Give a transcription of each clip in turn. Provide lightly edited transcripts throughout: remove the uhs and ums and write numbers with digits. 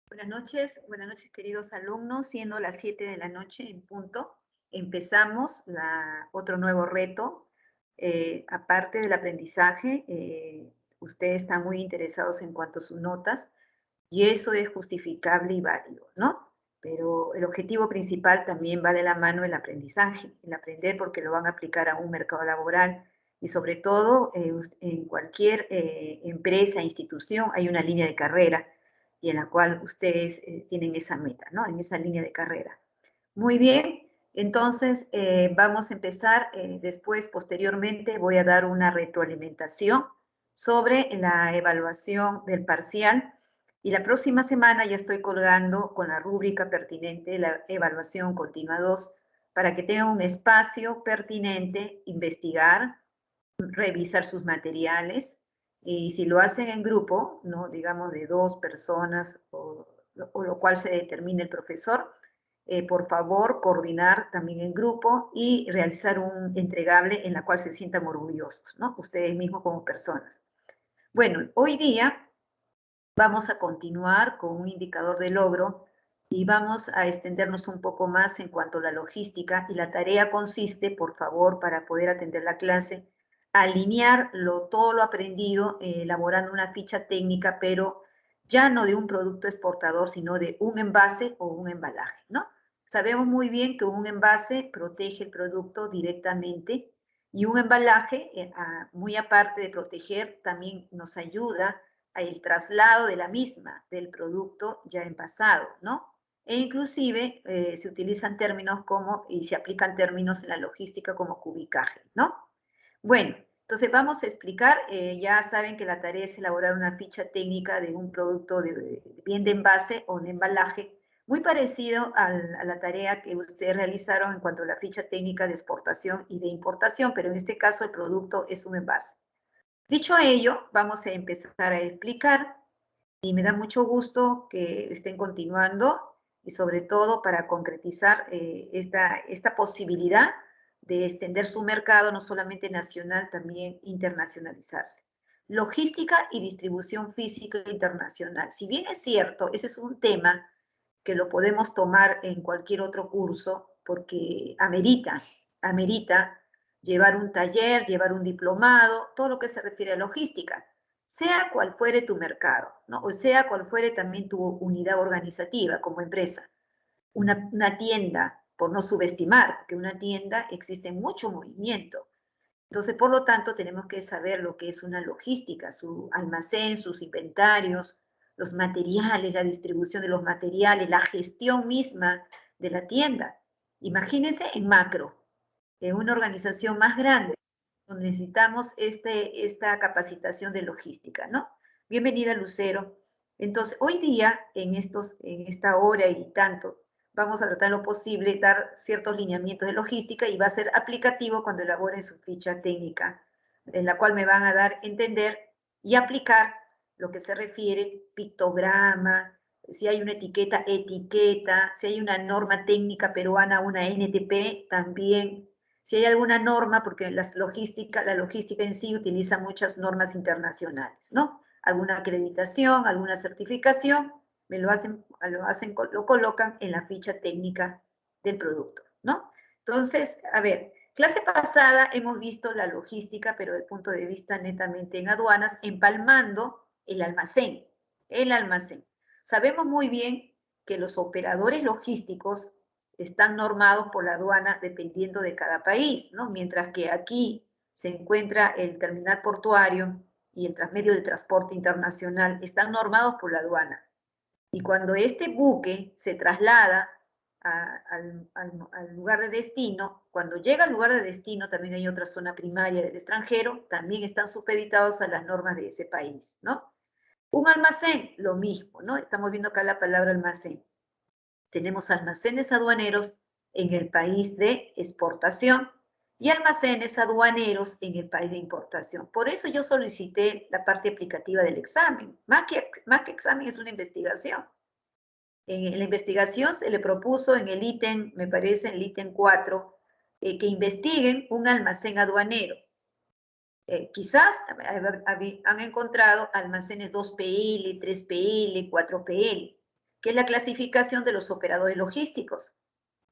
Buenas noches queridos alumnos, siendo las 7 de la noche en punto, empezamos otro nuevo reto. Aparte del aprendizaje, ustedes están muy interesados en cuanto a sus notas y eso es justificable y válido, ¿no? Pero el objetivo principal también va de la mano el aprendizaje, el aprender porque lo van a aplicar a un mercado laboral y sobre todo en cualquier empresa, institución, hay una línea de carrera y en la cual ustedes tienen esa meta, ¿no? En esa línea de carrera. Muy bien, entonces vamos a empezar. Después, posteriormente, voy a dar una retroalimentación sobre la evaluación del parcial y la próxima semana ya estoy colgando con la rúbrica pertinente la evaluación continua 2 para que tengan un espacio pertinente, investigar, revisar sus materiales y si lo hacen en grupo, ¿no? Digamos de 2 personas o lo cual se determine el profesor, por favor coordinar también en grupo y realizar un entregable en la cual se sientan orgullosos, ¿no? Ustedes mismos como personas. Bueno, hoy día vamos a continuar con un indicador de logro y vamos a extendernos un poco más en cuanto a la logística y la tarea consiste, por favor, para poder atender la clase, alinear todo lo aprendido, elaborando una ficha técnica, pero ya no de un producto exportador, sino de un envase o un embalaje, ¿no? Sabemos muy bien que un envase protege el producto directamente y un embalaje, muy aparte de proteger, también nos ayuda el traslado de la misma, del producto ya envasado, ¿no? E inclusive se utilizan términos como, y se aplican términos en la logística como cubicaje, ¿no? Bueno, entonces vamos a explicar, ya saben que la tarea es elaborar una ficha técnica de un producto bien de envase o de embalaje, muy parecido a la tarea que ustedes realizaron en cuanto a la ficha técnica de exportación y de importación, pero en este caso el producto es un envase. Dicho ello, vamos a empezar a explicar y me da mucho gusto que estén continuando y sobre todo para concretizar esta posibilidad de extender su mercado, no solamente nacional, también internacionalizarse. Logística y distribución física internacional. Si bien es cierto, ese es un tema que lo podemos tomar en cualquier otro curso porque amerita llevar un taller, llevar un diplomado, todo lo que se refiere a logística, sea cual fuere tu mercado, ¿no? O sea cual fuere también tu unidad organizativa como empresa. Una tienda, por no subestimar, porque una tienda existe mucho movimiento. Entonces, por lo tanto, tenemos que saber lo que es una logística, su almacén, sus inventarios, los materiales, la distribución de los materiales, la gestión misma de la tienda. Imagínense en macro, en una organización más grande, donde necesitamos esta capacitación de logística, ¿no? Bienvenida, Lucero. Entonces, hoy día, en esta hora y tanto, vamos a tratar lo posible, dar ciertos lineamientos de logística y va a ser aplicativo cuando elaboren su ficha técnica, en la cual me van a dar entender y aplicar lo que se refiere pictograma, si hay una etiqueta, si hay una norma técnica peruana, una NTP, también si hay alguna norma, porque la logística en sí utiliza muchas normas internacionales, ¿no? Alguna acreditación, alguna certificación, lo colocan en la ficha técnica del producto, ¿no? Entonces, a ver, clase pasada hemos visto la logística, pero desde el punto de vista netamente en aduanas, empalmando el almacén, el almacén. Sabemos muy bien que los operadores logísticos están normados por la aduana dependiendo de cada país, ¿no? Mientras que aquí se encuentra el terminal portuario y el transmedio de transporte internacional, están normados por la aduana. Y cuando este buque se traslada al lugar de destino, cuando llega al lugar de destino, también hay otra zona primaria del extranjero, también están supeditados a las normas de ese país, ¿no? Un almacén, lo mismo, ¿no? Estamos viendo acá la palabra almacén. Tenemos almacenes aduaneros en el país de exportación y almacenes aduaneros en el país de importación. Por eso yo solicité la parte aplicativa del examen. Más que examen, es una investigación. En la investigación se le propuso en el ítem, me parece, en el ítem 4, que investiguen un almacén aduanero. Quizás han encontrado almacenes 2PL, 3PL, 4PL, que es la clasificación de los operadores logísticos.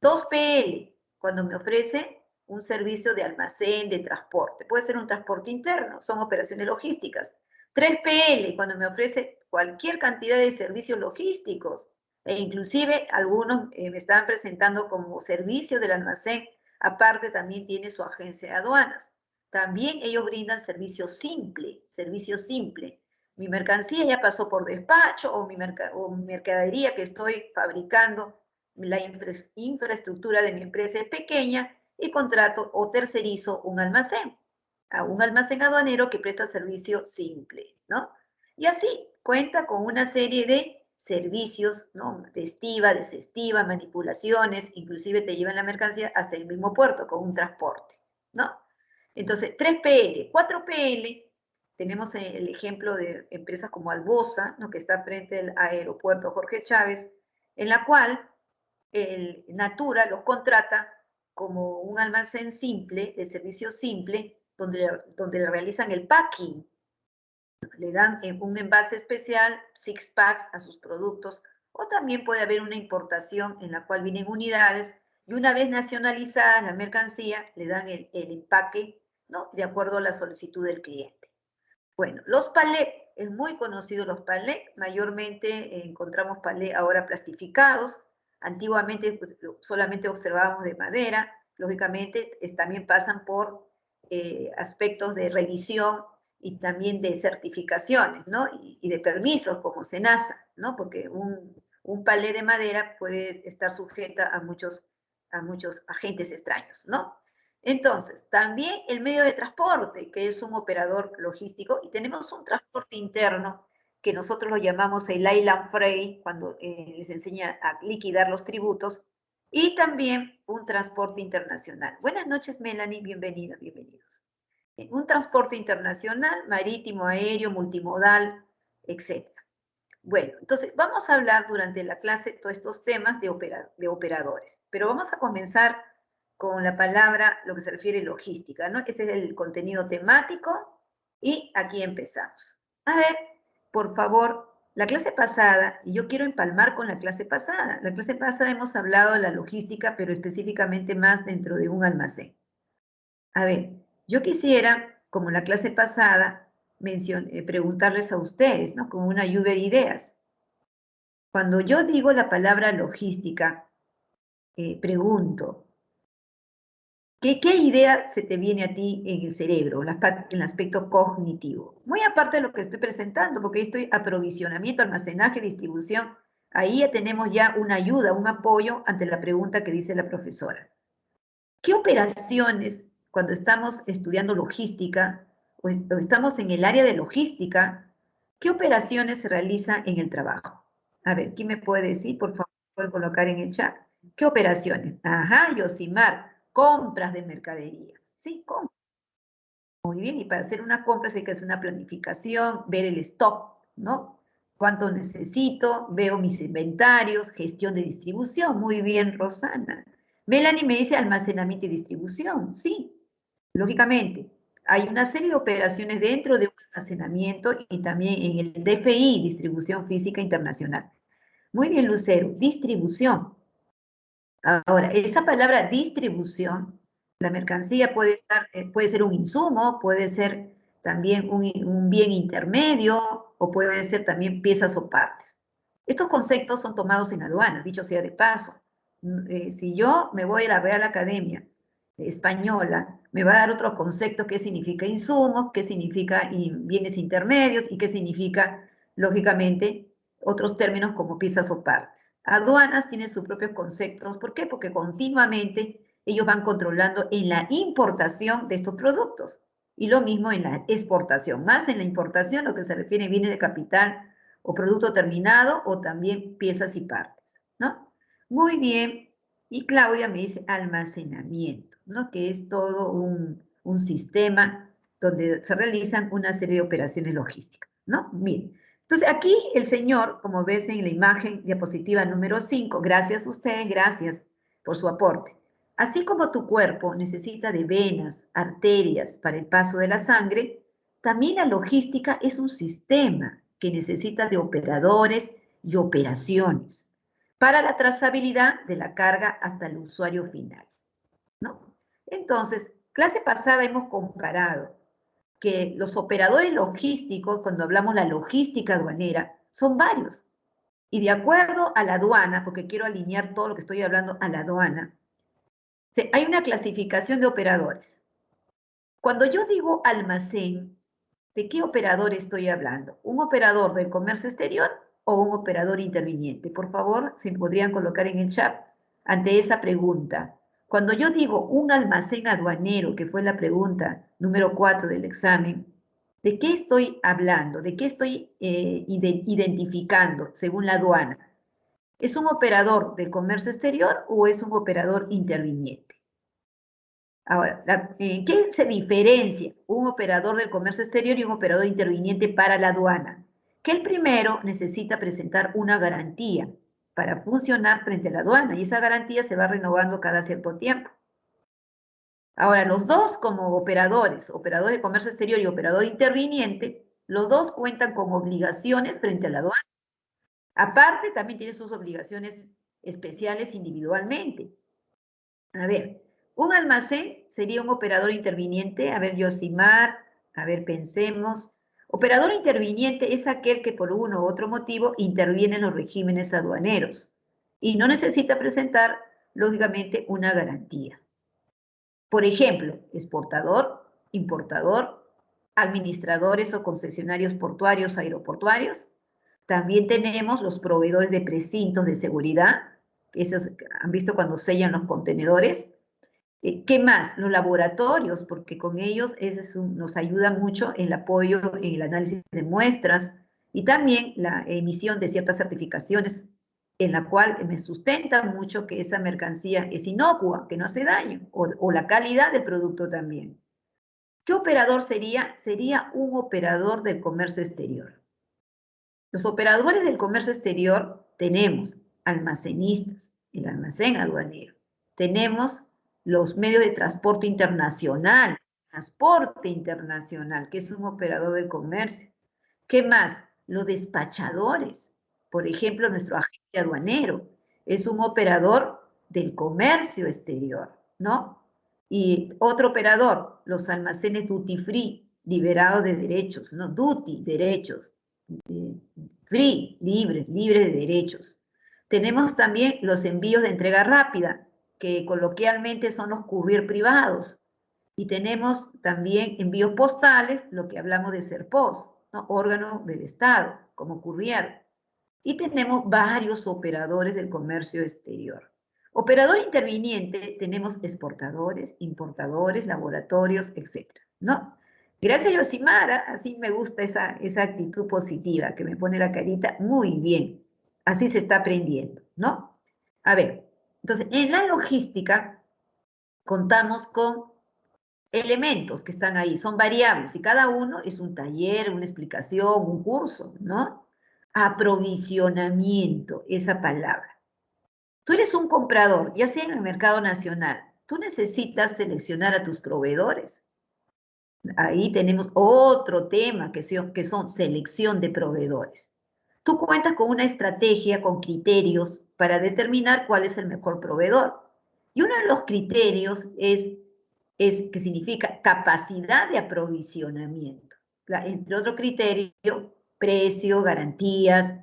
2PL, cuando me ofrece un servicio de almacén, de transporte. Puede ser un transporte interno, son operaciones logísticas. 3PL, cuando me ofrece cualquier cantidad de servicios logísticos. E inclusive algunos me estaban presentando como servicio del almacén. Aparte también tiene su agencia de aduanas. También ellos brindan servicio simple, servicio simple. Mi mercancía ya pasó por despacho o mi mercadería que estoy fabricando, la infraestructura de mi empresa es pequeña y contrato o tercerizo un almacén, a un almacén aduanero que presta servicio simple, ¿no? Y así cuenta con una serie de servicios, ¿no? De estiva, desestiva, manipulaciones, inclusive te llevan la mercancía hasta el mismo puerto con un transporte, ¿no? Entonces, 3PL, 4PL, tenemos el ejemplo de empresas como Albosa, ¿no? Que está frente al aeropuerto Jorge Chávez, en la cual el Natura los contrata como un almacén simple, de servicio simple, donde le realizan el packing. Le dan un envase especial, six packs a sus productos, o también puede haber una importación en la cual vienen unidades y una vez nacionalizada la mercancía, le dan el empaque, ¿no? De acuerdo a la solicitud del cliente. Bueno, los palets, es muy conocido los palets, mayormente encontramos palets ahora plastificados, antiguamente pues, solamente observábamos de madera, lógicamente también pasan por aspectos de revisión y también de certificaciones, ¿no? Y de permisos como SENASA, ¿no? Porque un palet de madera puede estar sujeta a muchos agentes extraños, ¿no? Entonces, también el medio de transporte, que es un operador logístico, y tenemos un transporte interno, que nosotros lo llamamos el Island Freight, cuando les enseña a liquidar los tributos, y también un transporte internacional. Buenas noches, Melanie, bienvenida, bienvenidos. Un transporte internacional, marítimo, aéreo, multimodal, etc. Bueno, entonces vamos a hablar durante la clase todos estos temas de operadores, pero vamos a comenzar con la palabra, lo que se refiere a logística, ¿no? Este es el contenido temático y aquí empezamos. A ver, por favor, la clase pasada, y yo quiero empalmar con la clase pasada hemos hablado de la logística, pero específicamente más dentro de un almacén. A ver, yo quisiera, como la clase pasada, preguntarles a ustedes, ¿no? Como una lluvia de ideas. Cuando yo digo la palabra logística, pregunto, ¿qué idea se te viene a ti en el cerebro, en el aspecto cognitivo? Muy aparte de lo que estoy presentando, porque estoy aprovisionamiento, almacenaje, distribución. Ahí ya tenemos ya una ayuda, un apoyo ante la pregunta que dice la profesora. ¿Qué operaciones, cuando estamos estudiando logística o estamos en el área de logística, qué operaciones se realizan en el trabajo? A ver, ¿quién me puede decir? Por favor, pueden colocar en el chat. ¿Qué operaciones? Ajá, Yosimar, compras de mercadería. Sí, compras. Muy bien, y para hacer una compra hay que hacer una planificación, ver el stock, ¿no? ¿Cuánto necesito? Veo mis inventarios, gestión de distribución. Muy bien, Rosana. Melanie me dice almacenamiento y distribución. Sí, lógicamente. Hay una serie de operaciones dentro de un almacenamiento y también en el DFI, distribución física internacional. Muy bien, Lucero, distribución. Ahora, esa palabra distribución, la mercancía puede ser un insumo, puede ser también un bien intermedio o puede ser también piezas o partes. Estos conceptos son tomados en aduanas, dicho sea de paso. Si yo me voy a la Real Academia Española, me va a dar otro concepto, qué significa insumos, qué significa bienes intermedios y qué significa, lógicamente, otros términos como piezas o partes. Aduanas tiene sus propios conceptos. ¿Por qué? Porque continuamente ellos van controlando en la importación de estos productos. Y lo mismo en la exportación. Más en la importación, lo que se refiere a bienes de capital o producto terminado o también piezas y partes, ¿no? Muy bien. Y Claudia me dice almacenamiento, ¿no? Que es todo un sistema donde se realizan una serie de operaciones logísticas, ¿no? Bien. Entonces, aquí el señor, como ves en la imagen diapositiva número 5, gracias a usted, gracias por su aporte. Así como tu cuerpo necesita de venas, arterias para el paso de la sangre, también la logística es un sistema que necesita de operadores y operaciones para la trazabilidad de la carga hasta el usuario final, ¿no? Entonces, clase pasada hemos comparado que los operadores logísticos, cuando hablamos de la logística aduanera, son varios. Y de acuerdo a la aduana, porque quiero alinear todo lo que estoy hablando a la aduana, hay una clasificación de operadores. Cuando yo digo almacén, ¿de qué operador estoy hablando? ¿Un operador del comercio exterior o un operador interviniente? Por favor, si me podrían colocar en el chat ante esa pregunta. Cuando yo digo un almacén aduanero, que fue la pregunta número 4 del examen, ¿de qué estoy hablando? ¿De qué estoy identificando según la aduana? ¿Es un operador del comercio exterior o es un operador interviniente? Ahora, ¿en qué se diferencia un operador del comercio exterior y un operador interviniente para la aduana? Que el primero necesita presentar una garantía para funcionar frente a la aduana y esa garantía se va renovando cada cierto tiempo. Ahora, los dos como operadores, operador de comercio exterior y operador interviniente, los dos cuentan con obligaciones frente a la aduana. Aparte, también tienen sus obligaciones especiales individualmente. A ver, un almacén sería un operador interviniente. A ver, Yosimar, a ver, pensemos. Operador interviniente es aquel que por uno u otro motivo interviene en los regímenes aduaneros y no necesita presentar, lógicamente, una garantía. Por ejemplo, exportador, importador, administradores o concesionarios portuarios, aeroportuarios. También tenemos los proveedores de precintos de seguridad. Esos han visto cuando sellan los contenedores. ¿Qué más? Los laboratorios, porque con ellos nos ayuda mucho el apoyo en el análisis de muestras y también la emisión de ciertas certificaciones en la cual me sustenta mucho que esa mercancía es inocua, que no hace daño, o la calidad del producto también. ¿Qué operador sería? Sería un operador del comercio exterior. Los operadores del comercio exterior tenemos almacenistas, el almacén aduanero, tenemos los medios de transporte internacional, que es un operador del comercio. ¿Qué más? Los despachadores, por ejemplo, nuestro agente aduanero, es un operador del comercio exterior, ¿no? Y otro operador, los almacenes duty free, liberados de derechos, ¿no? Duty, derechos. Free, libre de derechos. Tenemos también los envíos de entrega rápida, que coloquialmente son los courier privados. Y tenemos también envíos postales, lo que hablamos de SERPOS, ¿no? Órgano del Estado, como courier. Y tenemos varios operadores del comercio exterior. Operador interviniente, tenemos exportadores, importadores, laboratorios, etcétera, ¿no? Gracias, Yosimara, así me gusta esa actitud positiva, que me pone la carita muy bien. Así se está aprendiendo, ¿no? A ver, entonces, en la logística contamos con elementos que están ahí, son variables, y cada uno es un taller, una explicación, un curso, ¿no? Aprovisionamiento, esa palabra. Tú eres un comprador, ya sea en el mercado nacional, tú necesitas seleccionar a tus proveedores. Ahí tenemos otro tema que son selección de proveedores. Tú cuentas con una estrategia, con criterios para determinar cuál es el mejor proveedor. Y uno de los criterios es que significa capacidad de aprovisionamiento. Entre otro criterio, precio, garantías,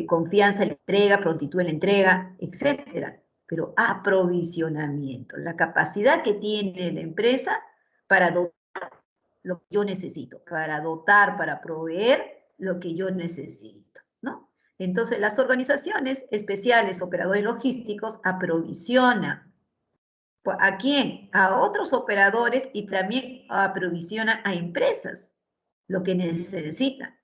confianza en la entrega, prontitud en la entrega, etcétera. Pero aprovisionamiento, la capacidad que tiene la empresa para dotar lo que yo necesito, para dotar, para proveer lo que yo necesito, ¿no? Entonces, las organizaciones especiales, operadores logísticos, aprovisionan. ¿A quién? A otros operadores y también aprovisionan a empresas lo que necesitan.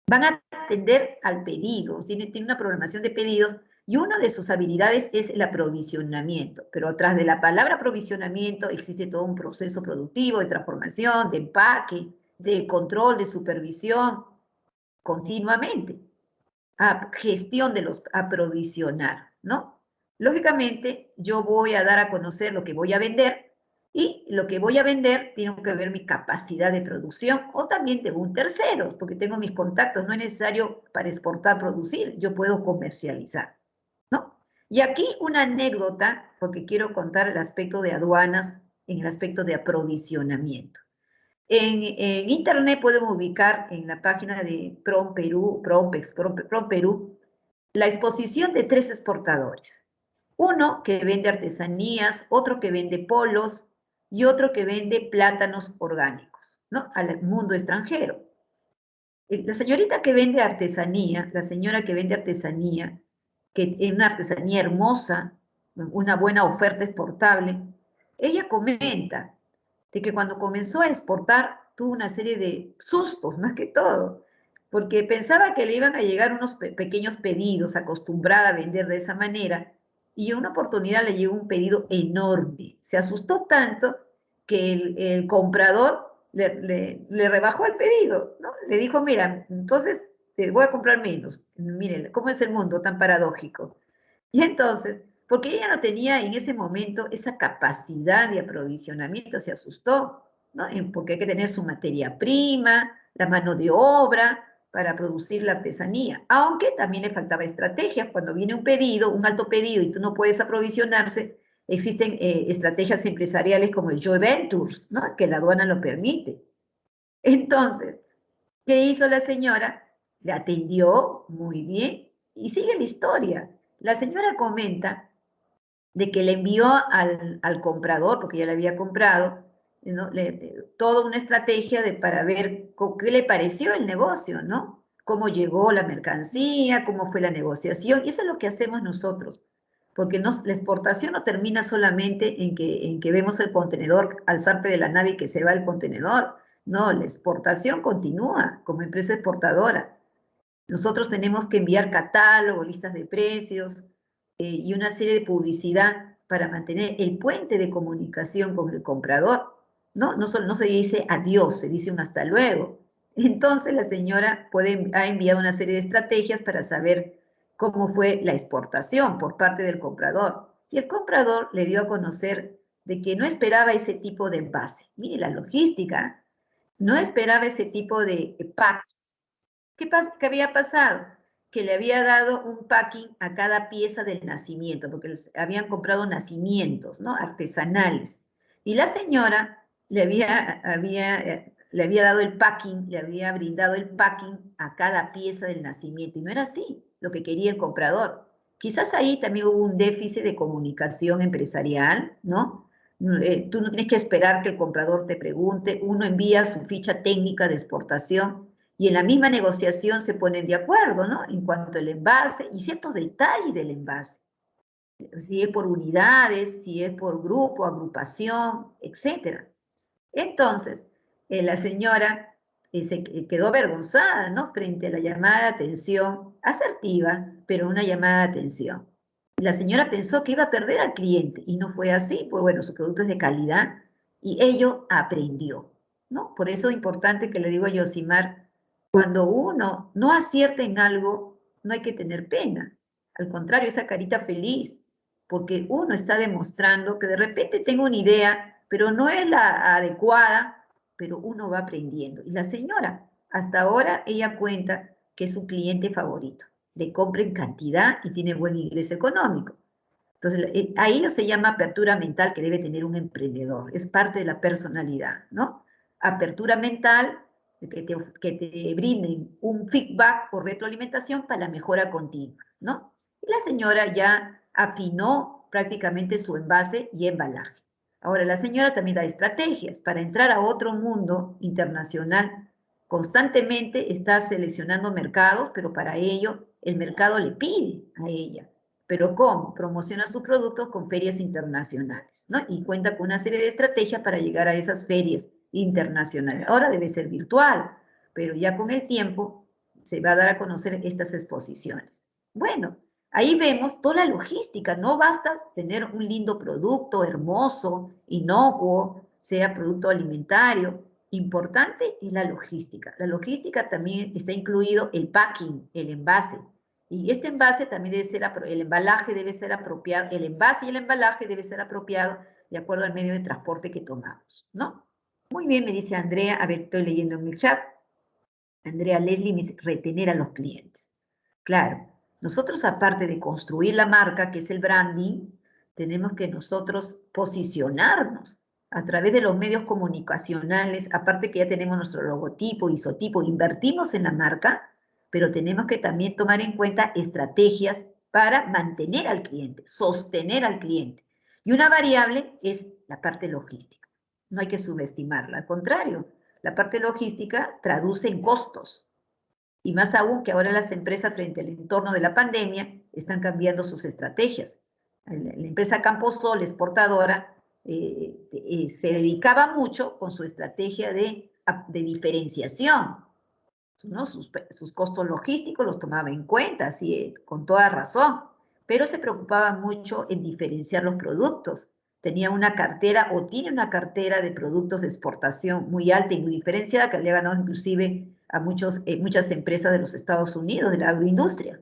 Van a atender al pedido, tienen una programación de pedidos y una de sus habilidades es el aprovisionamiento. Pero atrás de la palabra aprovisionamiento existe todo un proceso productivo de transformación, de empaque, de control, de supervisión, continuamente. Gestión de los aprovisionar, ¿no? Lógicamente, yo voy a dar a conocer lo que voy a vender, Y lo que voy a vender tiene que ver mi capacidad de producción, o también tengo un tercero, porque tengo mis contactos, no es necesario para exportar, producir, yo puedo comercializar, ¿no? Y aquí una anécdota, porque quiero contar el aspecto de aduanas en el aspecto de aprovisionamiento. En internet pueden ubicar en la página de PROM Perú, PROM Perú, la exposición de 3 exportadores. Uno que vende artesanías, otro que vende polos y otro que vende plátanos orgánicos, ¿no? Al mundo extranjero. La señorita que vende artesanía, la señora que vende artesanía, que es una artesanía hermosa, una buena oferta exportable, ella comenta de que cuando comenzó a exportar tuvo una serie de sustos, más que todo, porque pensaba que le iban a llegar unos pequeños pedidos, acostumbrada a vender de esa manera, y en una oportunidad le llegó un pedido enorme. Se asustó tanto que el comprador le rebajó el pedido, ¿no? Le dijo, mira, entonces te voy a comprar menos. Miren, ¿cómo es el mundo tan paradójico? Y entonces, porque ella no tenía en ese momento esa capacidad de aprovisionamiento, se asustó, ¿no? Porque hay que tener su materia prima, la mano de obra para producir la artesanía, aunque también le faltaba estrategia. Cuando viene un pedido, un alto pedido, y tú no puedes aprovisionarse, existen estrategias empresariales como el joint ventures, ¿no? Que la aduana lo permite. Entonces, ¿qué hizo la señora? Le atendió muy bien y sigue la historia. La señora comenta de que le envió al comprador, porque ya le había comprado, ¿no? Toda una estrategia para ver qué le pareció el negocio, ¿no? Cómo llegó la mercancía, cómo fue la negociación, y eso es lo que hacemos nosotros, porque la exportación no termina solamente en que vemos el contenedor al zarpe de la nave y que se va el contenedor, no, la exportación continúa como empresa exportadora. Nosotros tenemos que enviar catálogo, listas de precios y una serie de publicidad para mantener el puente de comunicación con el comprador. No se dice adiós, se dice un hasta luego. Entonces la señora ha enviado una serie de estrategias para saber cómo fue la exportación por parte del comprador. Y el comprador le dio a conocer de que no esperaba ese tipo de envase. Mire la logística, no esperaba ese tipo de pack. ¿Qué había pasado? Que le había dado un packing a cada pieza del nacimiento, porque les habían comprado nacimientos, ¿no? Artesanales. Y la señora le había dado el packing, le había brindado el packing a cada pieza del nacimiento. Y no era así lo que quería el comprador. Quizás ahí también hubo un déficit de comunicación empresarial, ¿no? Tú no tienes que esperar que el comprador te pregunte, uno envía su ficha técnica de exportación y en la misma negociación se ponen de acuerdo, ¿no? En cuanto al envase y ciertos detalles del envase. Si es por unidades, si es por grupo, agrupación, etc. Entonces, la señora se quedó avergonzada, ¿no? Frente a la llamada de atención, asertiva, pero una llamada de atención. La señora pensó que iba a perder al cliente y no fue así, pues bueno, su producto es de calidad y ello aprendió, ¿no? Por eso es importante que le digo a Yosimar, cuando uno no acierta en algo, no hay que tener pena. Al contrario, esa carita feliz, porque uno está demostrando que de repente tengo una idea, pero no es la adecuada, pero uno va aprendiendo. Y la señora, hasta ahora, ella cuenta que es su cliente favorito. Le compra en cantidad y tiene buen ingreso económico. Entonces, a ello se llama apertura mental que debe tener un emprendedor. Es parte de la personalidad, ¿no? Apertura mental, que te brinden un feedback o retroalimentación para la mejora continua, ¿no? Y la señora ya afinó prácticamente su envase y embalaje. Ahora, la señora también da estrategias para entrar a otro mundo internacional. Constantemente está seleccionando mercados, pero para ello el mercado le pide a ella. ¿Pero cómo? Promociona sus productos con ferias internacionales, ¿no? Y cuenta con una serie de estrategias para llegar a esas ferias internacionales. Ahora debe ser virtual, pero ya con el tiempo se va a dar a conocer estas exposiciones. Bueno, ahí vemos toda la logística. No basta tener un lindo producto, hermoso, inocuo, sea producto alimentario. Importante es la logística. La logística también está incluido el packing, el envase. Y este envase también debe ser, el embalaje debe ser apropiado, el envase y el embalaje debe ser apropiado de acuerdo al medio de transporte que tomamos, ¿no? Muy bien, me dice Andrea, a ver, estoy leyendo en el chat. Andrea Leslie me dice, retener a los clientes. Claro, nosotros aparte de construir la marca, que es el branding, tenemos que nosotros posicionarnos a través de los medios comunicacionales, aparte que ya tenemos nuestro logotipo, isotipo, invertimos en la marca, pero tenemos que también tomar en cuenta estrategias para mantener al cliente, sostener al cliente. Y una variable es la parte logística. No hay que subestimarla, al contrario, la parte logística traduce en costos. Y más aún que ahora las empresas frente al entorno de la pandemia están cambiando sus estrategias. La empresa Camposol, exportadora, se dedicaba mucho con su estrategia de diferenciación, ¿no? Sus costos logísticos los tomaba en cuenta, así, con toda razón, pero se preocupaba mucho en diferenciar los productos. Tenía una cartera o tiene una cartera de productos de exportación muy alta y muy diferenciada que le ha ganado inclusive a muchas empresas de los Estados Unidos, de la agroindustria.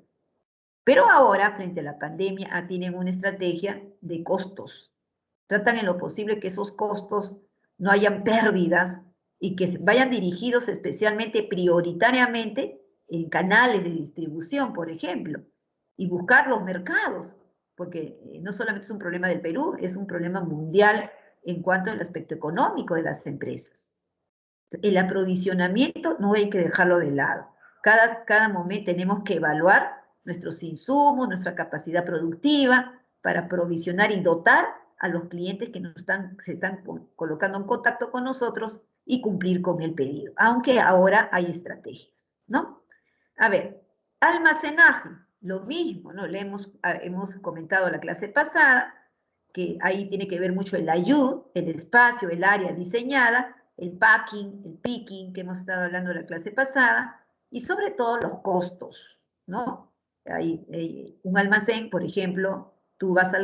Pero ahora, frente a la pandemia, tienen una estrategia de costos. Tratan en lo posible que esos costos no hayan pérdidas y que vayan dirigidos especialmente, prioritariamente, en canales de distribución, por ejemplo, y buscar los mercados, porque no solamente es un problema del Perú, es un problema mundial en cuanto al aspecto económico de las empresas. El aprovisionamiento no hay que dejarlo de lado. Cada momento tenemos que evaluar nuestros insumos, nuestra capacidad productiva para aprovisionar y dotar a los clientes que se están colocando en contacto con nosotros y cumplir con el pedido, aunque ahora hay estrategias, ¿no? A ver, almacenaje, lo mismo, ¿no? Hemos comentado la clase pasada, que ahí tiene que ver mucho el ayudo, el espacio, el área diseñada, el packing, el picking, que hemos estado hablando en la clase pasada, y sobre todo los costos, ¿no? Un almacén, por ejemplo, tú vas a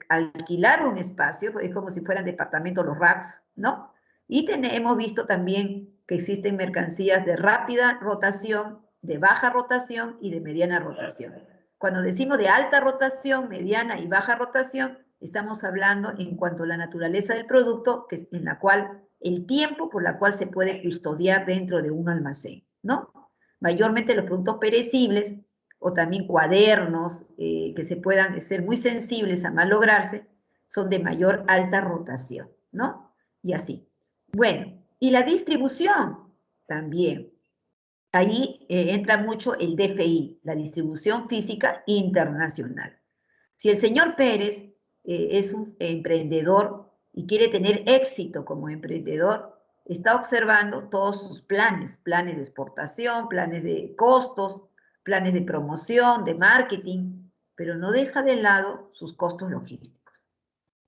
alquilar un espacio, es como si fueran departamentos los racks, ¿no? Y hemos visto también que existen mercancías de rápida rotación, de baja rotación y de mediana rotación. Cuando decimos de alta rotación, mediana y baja rotación, estamos hablando en cuanto a la naturaleza del producto, en la cual el tiempo por la cual se puede custodiar dentro de un almacén, ¿no? Mayormente los productos perecibles o también cuadernos que se puedan ser muy sensibles a malograrse, son de mayor alta rotación, ¿no? Y así. Bueno, y la distribución también. Ahí entra mucho el DFI, la distribución física internacional. Si el señor Pérez es un emprendedor y quiere tener éxito como emprendedor, está observando todos sus planes de exportación, planes de costos, planes de promoción, de marketing, pero no deja de lado sus costos logísticos.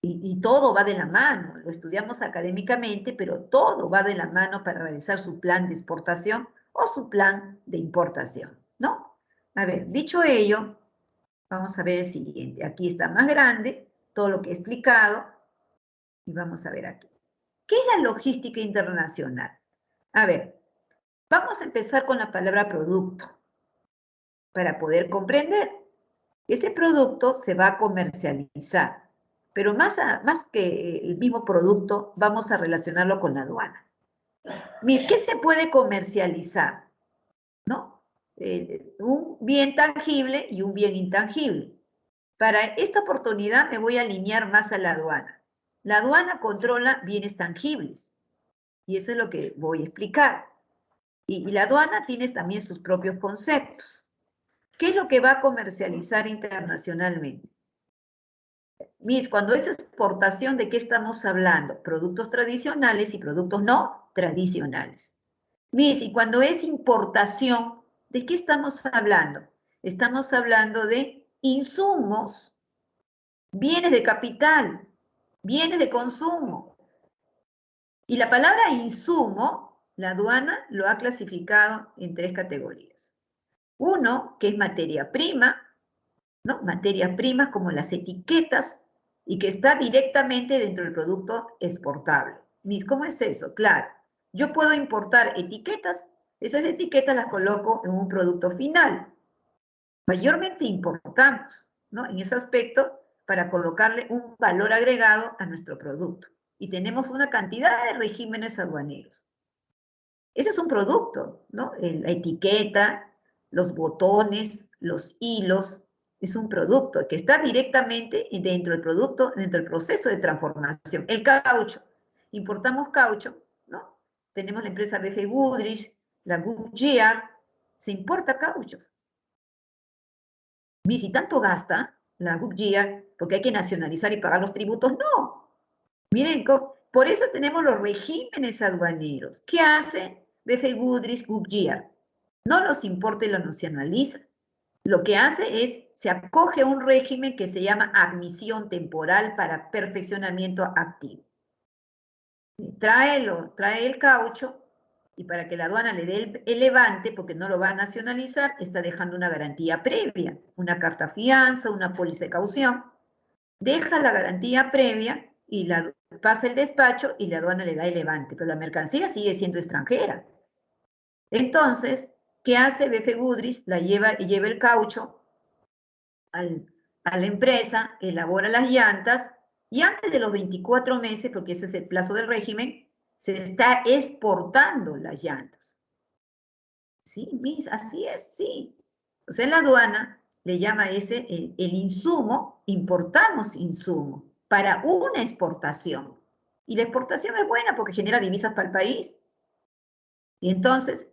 Y todo va de la mano, lo estudiamos académicamente, pero todo va de la mano para realizar su plan de exportación o su plan de importación, ¿no? A ver, dicho ello, vamos a ver el siguiente. Aquí está más grande, todo lo que he explicado, y vamos a ver aquí. ¿Qué es la logística internacional? A ver, vamos a empezar con la palabra producto, para poder comprender. Ese producto se va a comercializar, pero más que el mismo producto, vamos a relacionarlo con la aduana. ¿Qué se puede comercializar? ¿No? Un bien tangible y un bien intangible. Para esta oportunidad me voy a alinear más a la aduana. La aduana controla bienes tangibles y eso es lo que voy a explicar. Y la aduana tiene también sus propios conceptos. ¿Qué es lo que va a comercializar internacionalmente? Cuando es exportación, ¿de qué estamos hablando? Productos tradicionales y productos no tradicionales. Y cuando es importación, ¿de qué estamos hablando? Estamos hablando de insumos, bienes de capital, bienes de consumo. Y la palabra insumo, la aduana lo ha clasificado en 3 categorías. Uno, que es materia prima, ¿no? Materias primas como las etiquetas y que está directamente dentro del producto exportable. ¿Cómo es eso? Claro, yo puedo importar etiquetas, esas etiquetas las coloco en un producto final. Mayormente importamos, ¿no? En ese aspecto, para colocarle un valor agregado a nuestro producto. Y tenemos una cantidad de regímenes aduaneros. Eso es un producto, ¿no? La etiqueta, los botones, los hilos, es un producto que está directamente dentro del producto, dentro del proceso de transformación. El caucho, importamos caucho, ¿no? Tenemos la empresa BF Goodrich, la Goodyear, se importa cauchos. Y si tanto gasta la Goodyear, porque hay que nacionalizar y pagar los tributos, no. Miren, por eso tenemos los regímenes aduaneros. ¿Qué hace BF Goodrich, Goodyear? No los importa y los nacionaliza. Lo que hace es, se acoge a un régimen que se llama admisión temporal para perfeccionamiento activo. Trae el caucho y para que la aduana le dé el levante, porque no lo va a nacionalizar, está dejando una garantía previa, una carta fianza, una póliza de caución. Deja la garantía previa y pasa el despacho y la aduana le da el levante, pero la mercancía sigue siendo extranjera. Entonces, ¿qué hace BF Goodrich? Lleva el caucho a la empresa, elabora las llantas y antes de los 24 meses, porque ese es el plazo del régimen, se está exportando las llantas. ¿Sí, Miss? Así es, sí. O sea, la aduana le llama ese el insumo, importamos insumo para una exportación. Y la exportación es buena porque genera divisas para el país. Y entonces,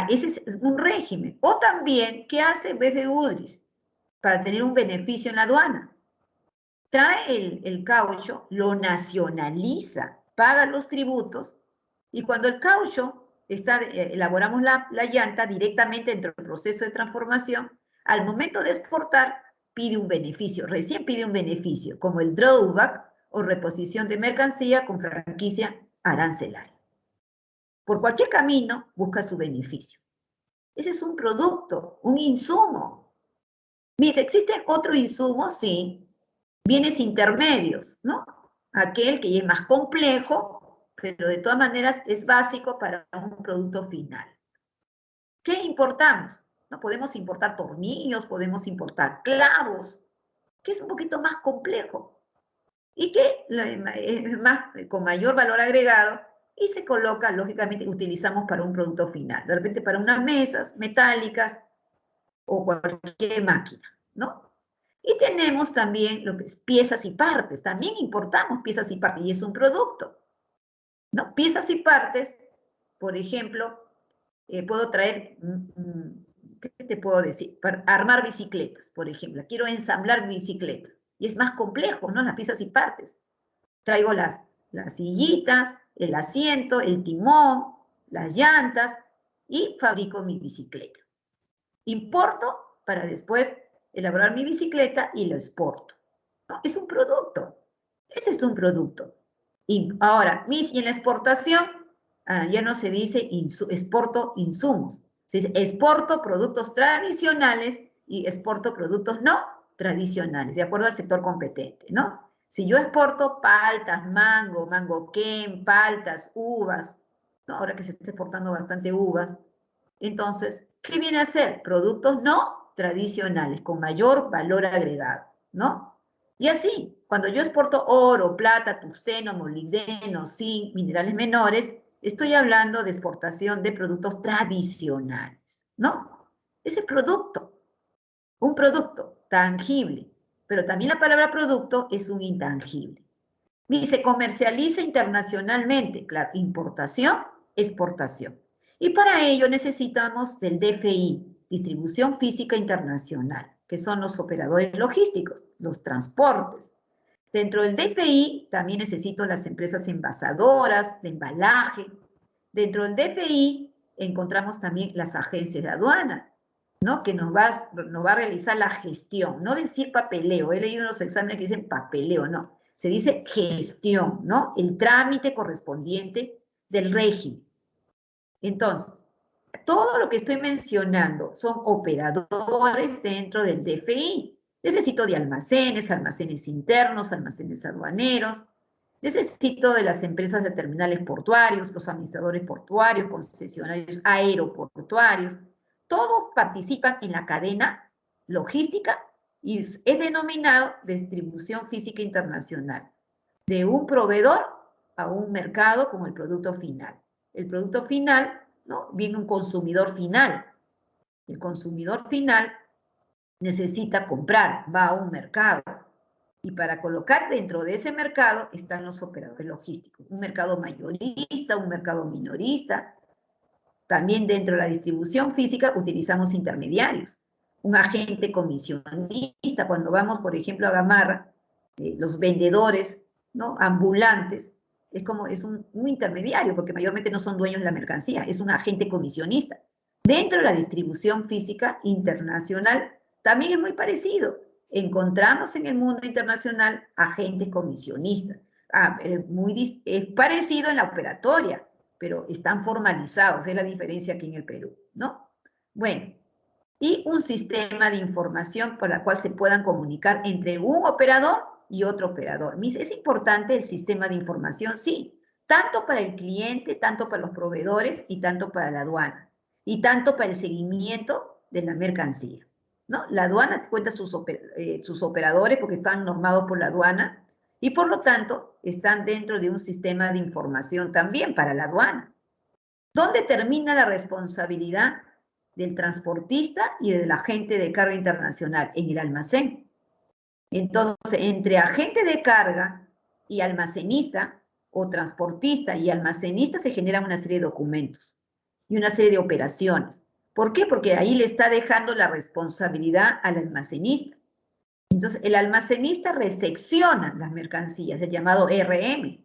ese es un régimen. O también, ¿qué hace BF Goodrich para tener un beneficio en la aduana? Trae el caucho, lo nacionaliza, paga los tributos, y cuando el caucho elaboramos la llanta directamente dentro del proceso de transformación, al momento de exportar, pide un beneficio, recién pide un beneficio, como el drawback o reposición de mercancía con franquicia arancelaria. Por cualquier camino, busca su beneficio. Ese es un producto, un insumo. Miren, ¿existen otros insumos? Sí. Bienes intermedios, ¿no? Aquel que es más complejo, pero de todas maneras es básico para un producto final. ¿Qué importamos? No podemos importar tornillos, podemos importar clavos, que es un poquito más complejo y que es con mayor valor agregado y se coloca, lógicamente, utilizamos para un producto final, de repente para unas mesas metálicas o cualquier máquina, ¿no? Y tenemos también lo que es piezas y partes. También importamos piezas y partes y es un producto, ¿no? Piezas y partes, por ejemplo, puedo traer, ¿qué te puedo decir? Para armar bicicletas, por ejemplo. Quiero ensamblar bicicletas y es más complejo, ¿no? Las piezas y partes. Traigo las sillitas, el asiento, el timón, las llantas y fabrico mi bicicleta. Importo para después elaborar mi bicicleta y lo exporto. ¿No? Es un producto. Ese es un producto. Y ahora, y en la exportación, ya no se dice exporto insumos. Se dice exporto productos tradicionales y exporto productos no tradicionales, de acuerdo al sector competente, ¿no? Si yo exporto paltas, mango quem, paltas, uvas, ¿no? Ahora que se está exportando bastante uvas, entonces, ¿qué viene a ser? Productos no tradicionales, con mayor valor agregado, ¿no? Y así, cuando yo exporto oro, plata, tungsteno, molibdeno, zinc, minerales menores, estoy hablando de exportación de productos tradicionales, ¿no? Ese producto, un producto tangible, pero también la palabra producto es un intangible. Y se comercializa internacionalmente, claro, importación, exportación. Y para ello necesitamos del DFI, Distribución Física Internacional, que son los operadores logísticos, los transportes. Dentro del DFI también necesito las empresas envasadoras, de embalaje. Dentro del DFI encontramos también las agencias de aduana, ¿no? Que nos va a realizar la gestión, no decir papeleo. He leído en los exámenes que dicen papeleo, no. Se dice gestión, ¿no? El trámite correspondiente del régimen. Entonces, todo lo que estoy mencionando son operadores dentro del DFI. Necesito de almacenes internos, almacenes aduaneros. Necesito de las empresas de terminales portuarios, los administradores portuarios, concesionarios aeroportuarios. Todos participan en la cadena logística y es denominado distribución física internacional, de un proveedor a un mercado como el producto final. El producto final, ¿no? Viene un consumidor final. El consumidor final necesita comprar, va a un mercado. Y para colocar dentro de ese mercado están los operadores logísticos. Un mercado mayorista, un mercado minorista. También dentro de la distribución física utilizamos intermediarios. Un agente comisionista, cuando vamos, por ejemplo, a Gamarra, los vendedores, ¿no? Ambulantes, es un intermediario, porque mayormente no son dueños de la mercancía, es un agente comisionista. Dentro de la distribución física internacional también es muy parecido. Encontramos en el mundo internacional agentes comisionistas. Es parecido en la operatoria, pero están formalizados, es la diferencia aquí en el Perú, ¿no? Bueno, y un sistema de información por la cual se puedan comunicar entre un operador y otro operador. ¿Es importante el sistema de información? Sí, tanto para el cliente, tanto para los proveedores y tanto para la aduana, y tanto para el seguimiento de la mercancía, ¿no? La aduana cuenta sus operadores porque están normados por la aduana y por lo tanto están dentro de un sistema de información también para la aduana. ¿Dónde termina la responsabilidad del transportista y del agente de carga internacional? En el almacén. Entonces, entre agente de carga y almacenista, o transportista y almacenista, se generan una serie de documentos y una serie de operaciones. ¿Por qué? Porque ahí le está dejando la responsabilidad al almacenista. Entonces, el almacenista recepciona las mercancías, el llamado RM.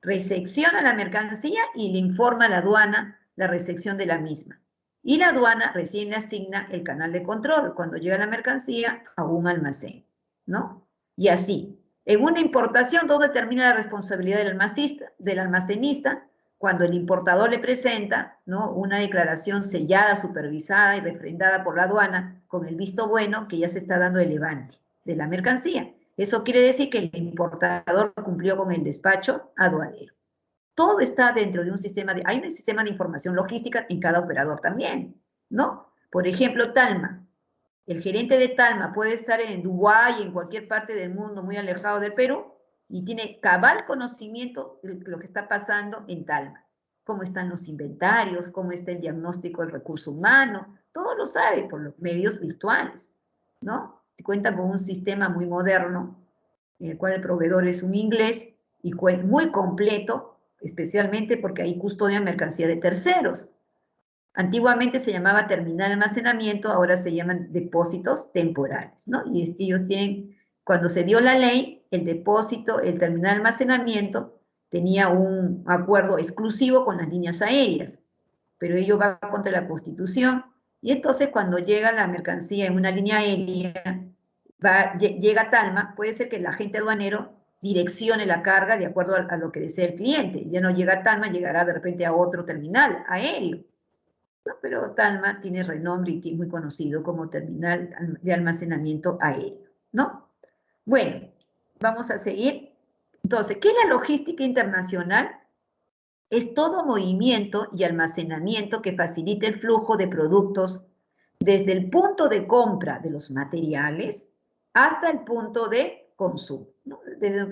Recepciona la mercancía y le informa a la aduana la recepción de la misma. Y la aduana recién le asigna el canal de control cuando llega la mercancía a un almacén, ¿no? Y así. En una importación, ¿dónde termina la responsabilidad del almacenista? Cuando el importador le presenta, ¿no?, una declaración sellada, supervisada y refrendada por la aduana con el visto bueno que ya se está dando el levante de la mercancía. Eso quiere decir que el importador cumplió con el despacho aduanero. Todo está dentro de un sistema hay un sistema de información logística en cada operador también, ¿no? Por ejemplo, Talma. El gerente de Talma puede estar en Dubái, en cualquier parte del mundo muy alejado del Perú, y tiene cabal conocimiento de lo que está pasando en Talma. Cómo están los inventarios, cómo está el diagnóstico del recurso humano, todo lo sabe por los medios virtuales, ¿no? Cuentan con un sistema muy moderno, en el cual el proveedor es un inglés y muy completo, especialmente porque ahí custodian mercancía de terceros. Antiguamente se llamaba terminal de almacenamiento, ahora se llaman depósitos temporales, ¿no? Y ellos tienen, cuando se dio la ley, el depósito, el terminal de almacenamiento tenía un acuerdo exclusivo con las líneas aéreas, pero ello va contra la Constitución, y entonces cuando llega la mercancía en una línea aérea, llega a Talma, puede ser que el agente aduanero direccione la carga de acuerdo a lo que desea el cliente. Ya no llega a Talma, llegará de repente a otro terminal aéreo. ¿No? Pero Talma tiene renombre y es muy conocido como terminal de almacenamiento aéreo, ¿no? Bueno, vamos a seguir. Entonces, ¿qué es la logística internacional? Es todo movimiento y almacenamiento que facilite el flujo de productos desde el punto de compra de los materiales hasta el punto de consumo, ¿no?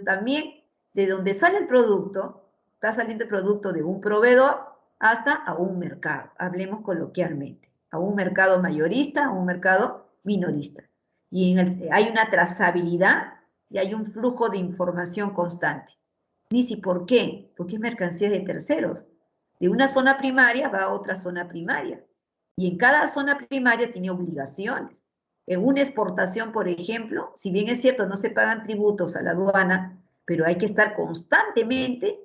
También de donde sale el producto, está saliendo el producto de un proveedor hasta a un mercado, hablemos coloquialmente, a un mercado mayorista, a un mercado minorista. Y hay una trazabilidad y hay un flujo de información constante. Nisi, ¿por qué? Porque es mercancía de terceros. De una zona primaria va a otra zona primaria. Y en cada zona primaria tiene obligaciones. En una exportación, por ejemplo, si bien es cierto, no se pagan tributos a la aduana, pero hay que estar constantemente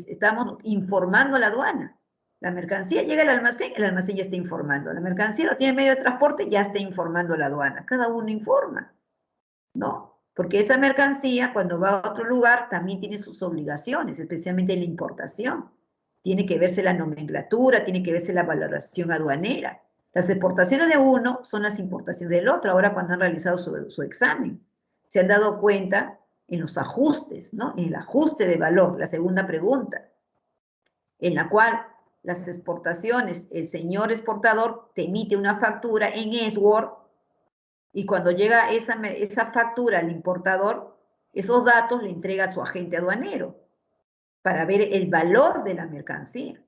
estamos informando a la aduana. La mercancía llega al almacén, el almacén ya está informando. La mercancía lo tiene medio de transporte, ya está informando a la aduana. Cada uno informa, ¿no? Porque esa mercancía, cuando va a otro lugar, también tiene sus obligaciones, especialmente en la importación. Tiene que verse la nomenclatura, tiene que verse la valoración aduanera. Las exportaciones de uno son las importaciones del otro, ahora cuando han realizado su examen. Se han dado cuenta en los ajustes, ¿no? En el ajuste de valor, la segunda pregunta, en la cual las exportaciones, el señor exportador te emite una factura en SWORD, Y cuando llega esa factura al importador, esos datos le entrega a su agente aduanero para ver el valor de la mercancía.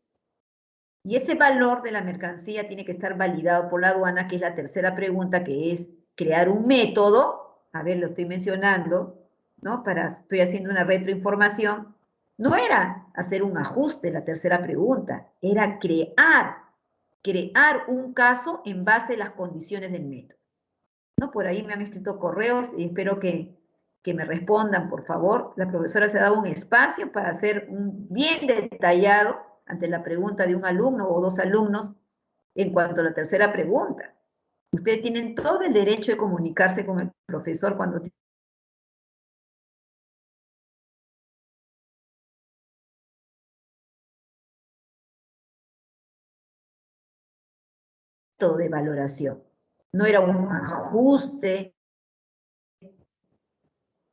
Y ese valor de la mercancía tiene que estar validado por la aduana, que es la tercera pregunta, que es crear un método. A ver, lo estoy mencionando, ¿no? Estoy haciendo una retroinformación. No era hacer un ajuste, la tercera pregunta, era crear un caso en base a las condiciones del método. ¿No? Por ahí me han escrito correos y espero que me respondan, por favor. La profesora se ha dado un espacio para hacer un bien detallado ante la pregunta de un alumno o dos alumnos en cuanto a la tercera pregunta. Ustedes tienen todo el derecho de comunicarse con el profesor cuando todo de valoración. No era un ajuste.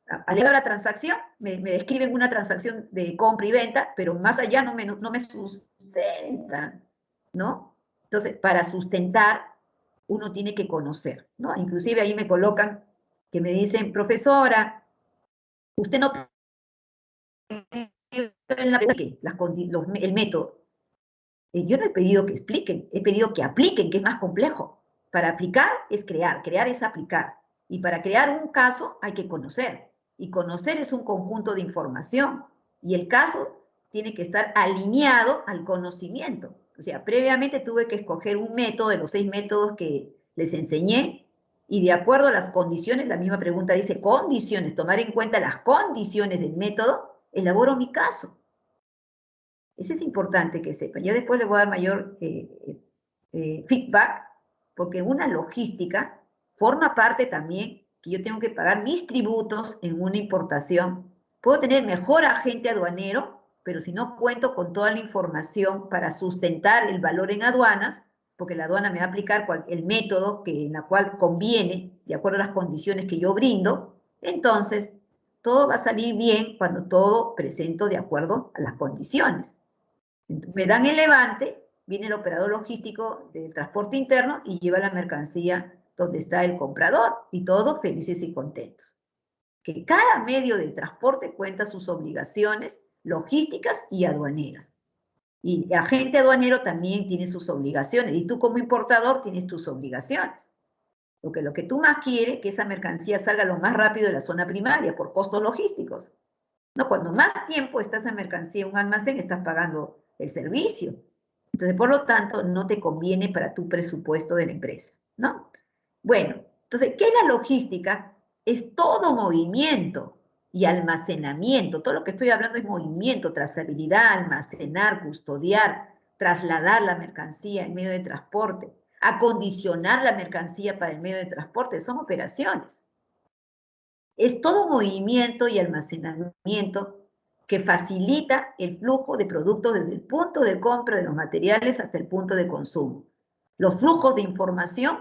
Al llegar a la transacción, me describen una transacción de compra y venta, pero más allá no me sustentan, ¿no? Entonces, para sustentar, uno tiene que conocer, ¿no? Inclusive ahí me colocan, que me dicen, profesora, usted no en la el método. Yo no he pedido que expliquen, he pedido que apliquen, que es más complejo. Para aplicar es crear es aplicar. Y para crear un caso hay que conocer. Y conocer es un conjunto de información. Y el caso tiene que estar alineado al conocimiento. O sea, previamente tuve que escoger un método de los 6 métodos que les enseñé, y de acuerdo a las condiciones, la misma pregunta dice condiciones, tomar en cuenta las condiciones del método, elaboro mi caso. Eso es importante que sepan. Ya después les voy a dar mayor feedback, porque una logística forma parte también que yo tengo que pagar mis tributos en una importación. Puedo tener mejor agente aduanero, pero si no cuento con toda la información para sustentar el valor en aduanas, porque la aduana me va a aplicar el método en la cual conviene, de acuerdo a las condiciones que yo brindo, entonces todo va a salir bien cuando todo presento de acuerdo a las condiciones. Me dan el levante, viene el operador logístico del transporte interno y lleva la mercancía donde está el comprador, y todos felices y contentos. Que cada medio de transporte cuenta sus obligaciones logísticas y aduaneras. Y el agente aduanero también tiene sus obligaciones, y tú como importador tienes tus obligaciones. Porque lo que tú más quieres es que esa mercancía salga lo más rápido de la zona primaria por costos logísticos. No, cuando más tiempo está esa mercancía en un almacén, estás pagando el servicio. Entonces, por lo tanto, no te conviene para tu presupuesto de la empresa, ¿no? Bueno, entonces, ¿qué es la logística? Es todo movimiento y almacenamiento. Todo lo que estoy hablando es movimiento, trazabilidad, almacenar, custodiar, trasladar la mercancía en medio de transporte, acondicionar la mercancía para el medio de transporte. Son operaciones. Es todo movimiento y almacenamiento que facilita el flujo de productos desde el punto de compra de los materiales hasta el punto de consumo. Los flujos de información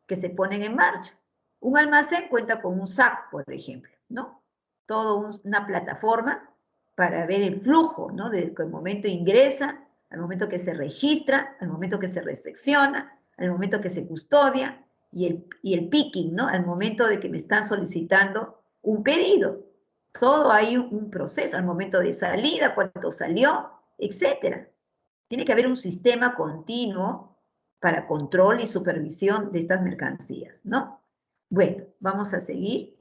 que se ponen en marcha. Un almacén cuenta con un SAC, por ejemplo, ¿no? Todo una plataforma para ver el flujo, ¿no? Desde el momento ingresa, al momento que se registra, al momento que se recepciona, al momento que se custodia, y el picking, ¿no? Al momento de que me están solicitando un pedido. Todo hay un proceso, al momento de salida, cuánto salió, etcétera. Tiene que haber un sistema continuo para control y supervisión de estas mercancías, ¿no? Bueno, vamos a seguir.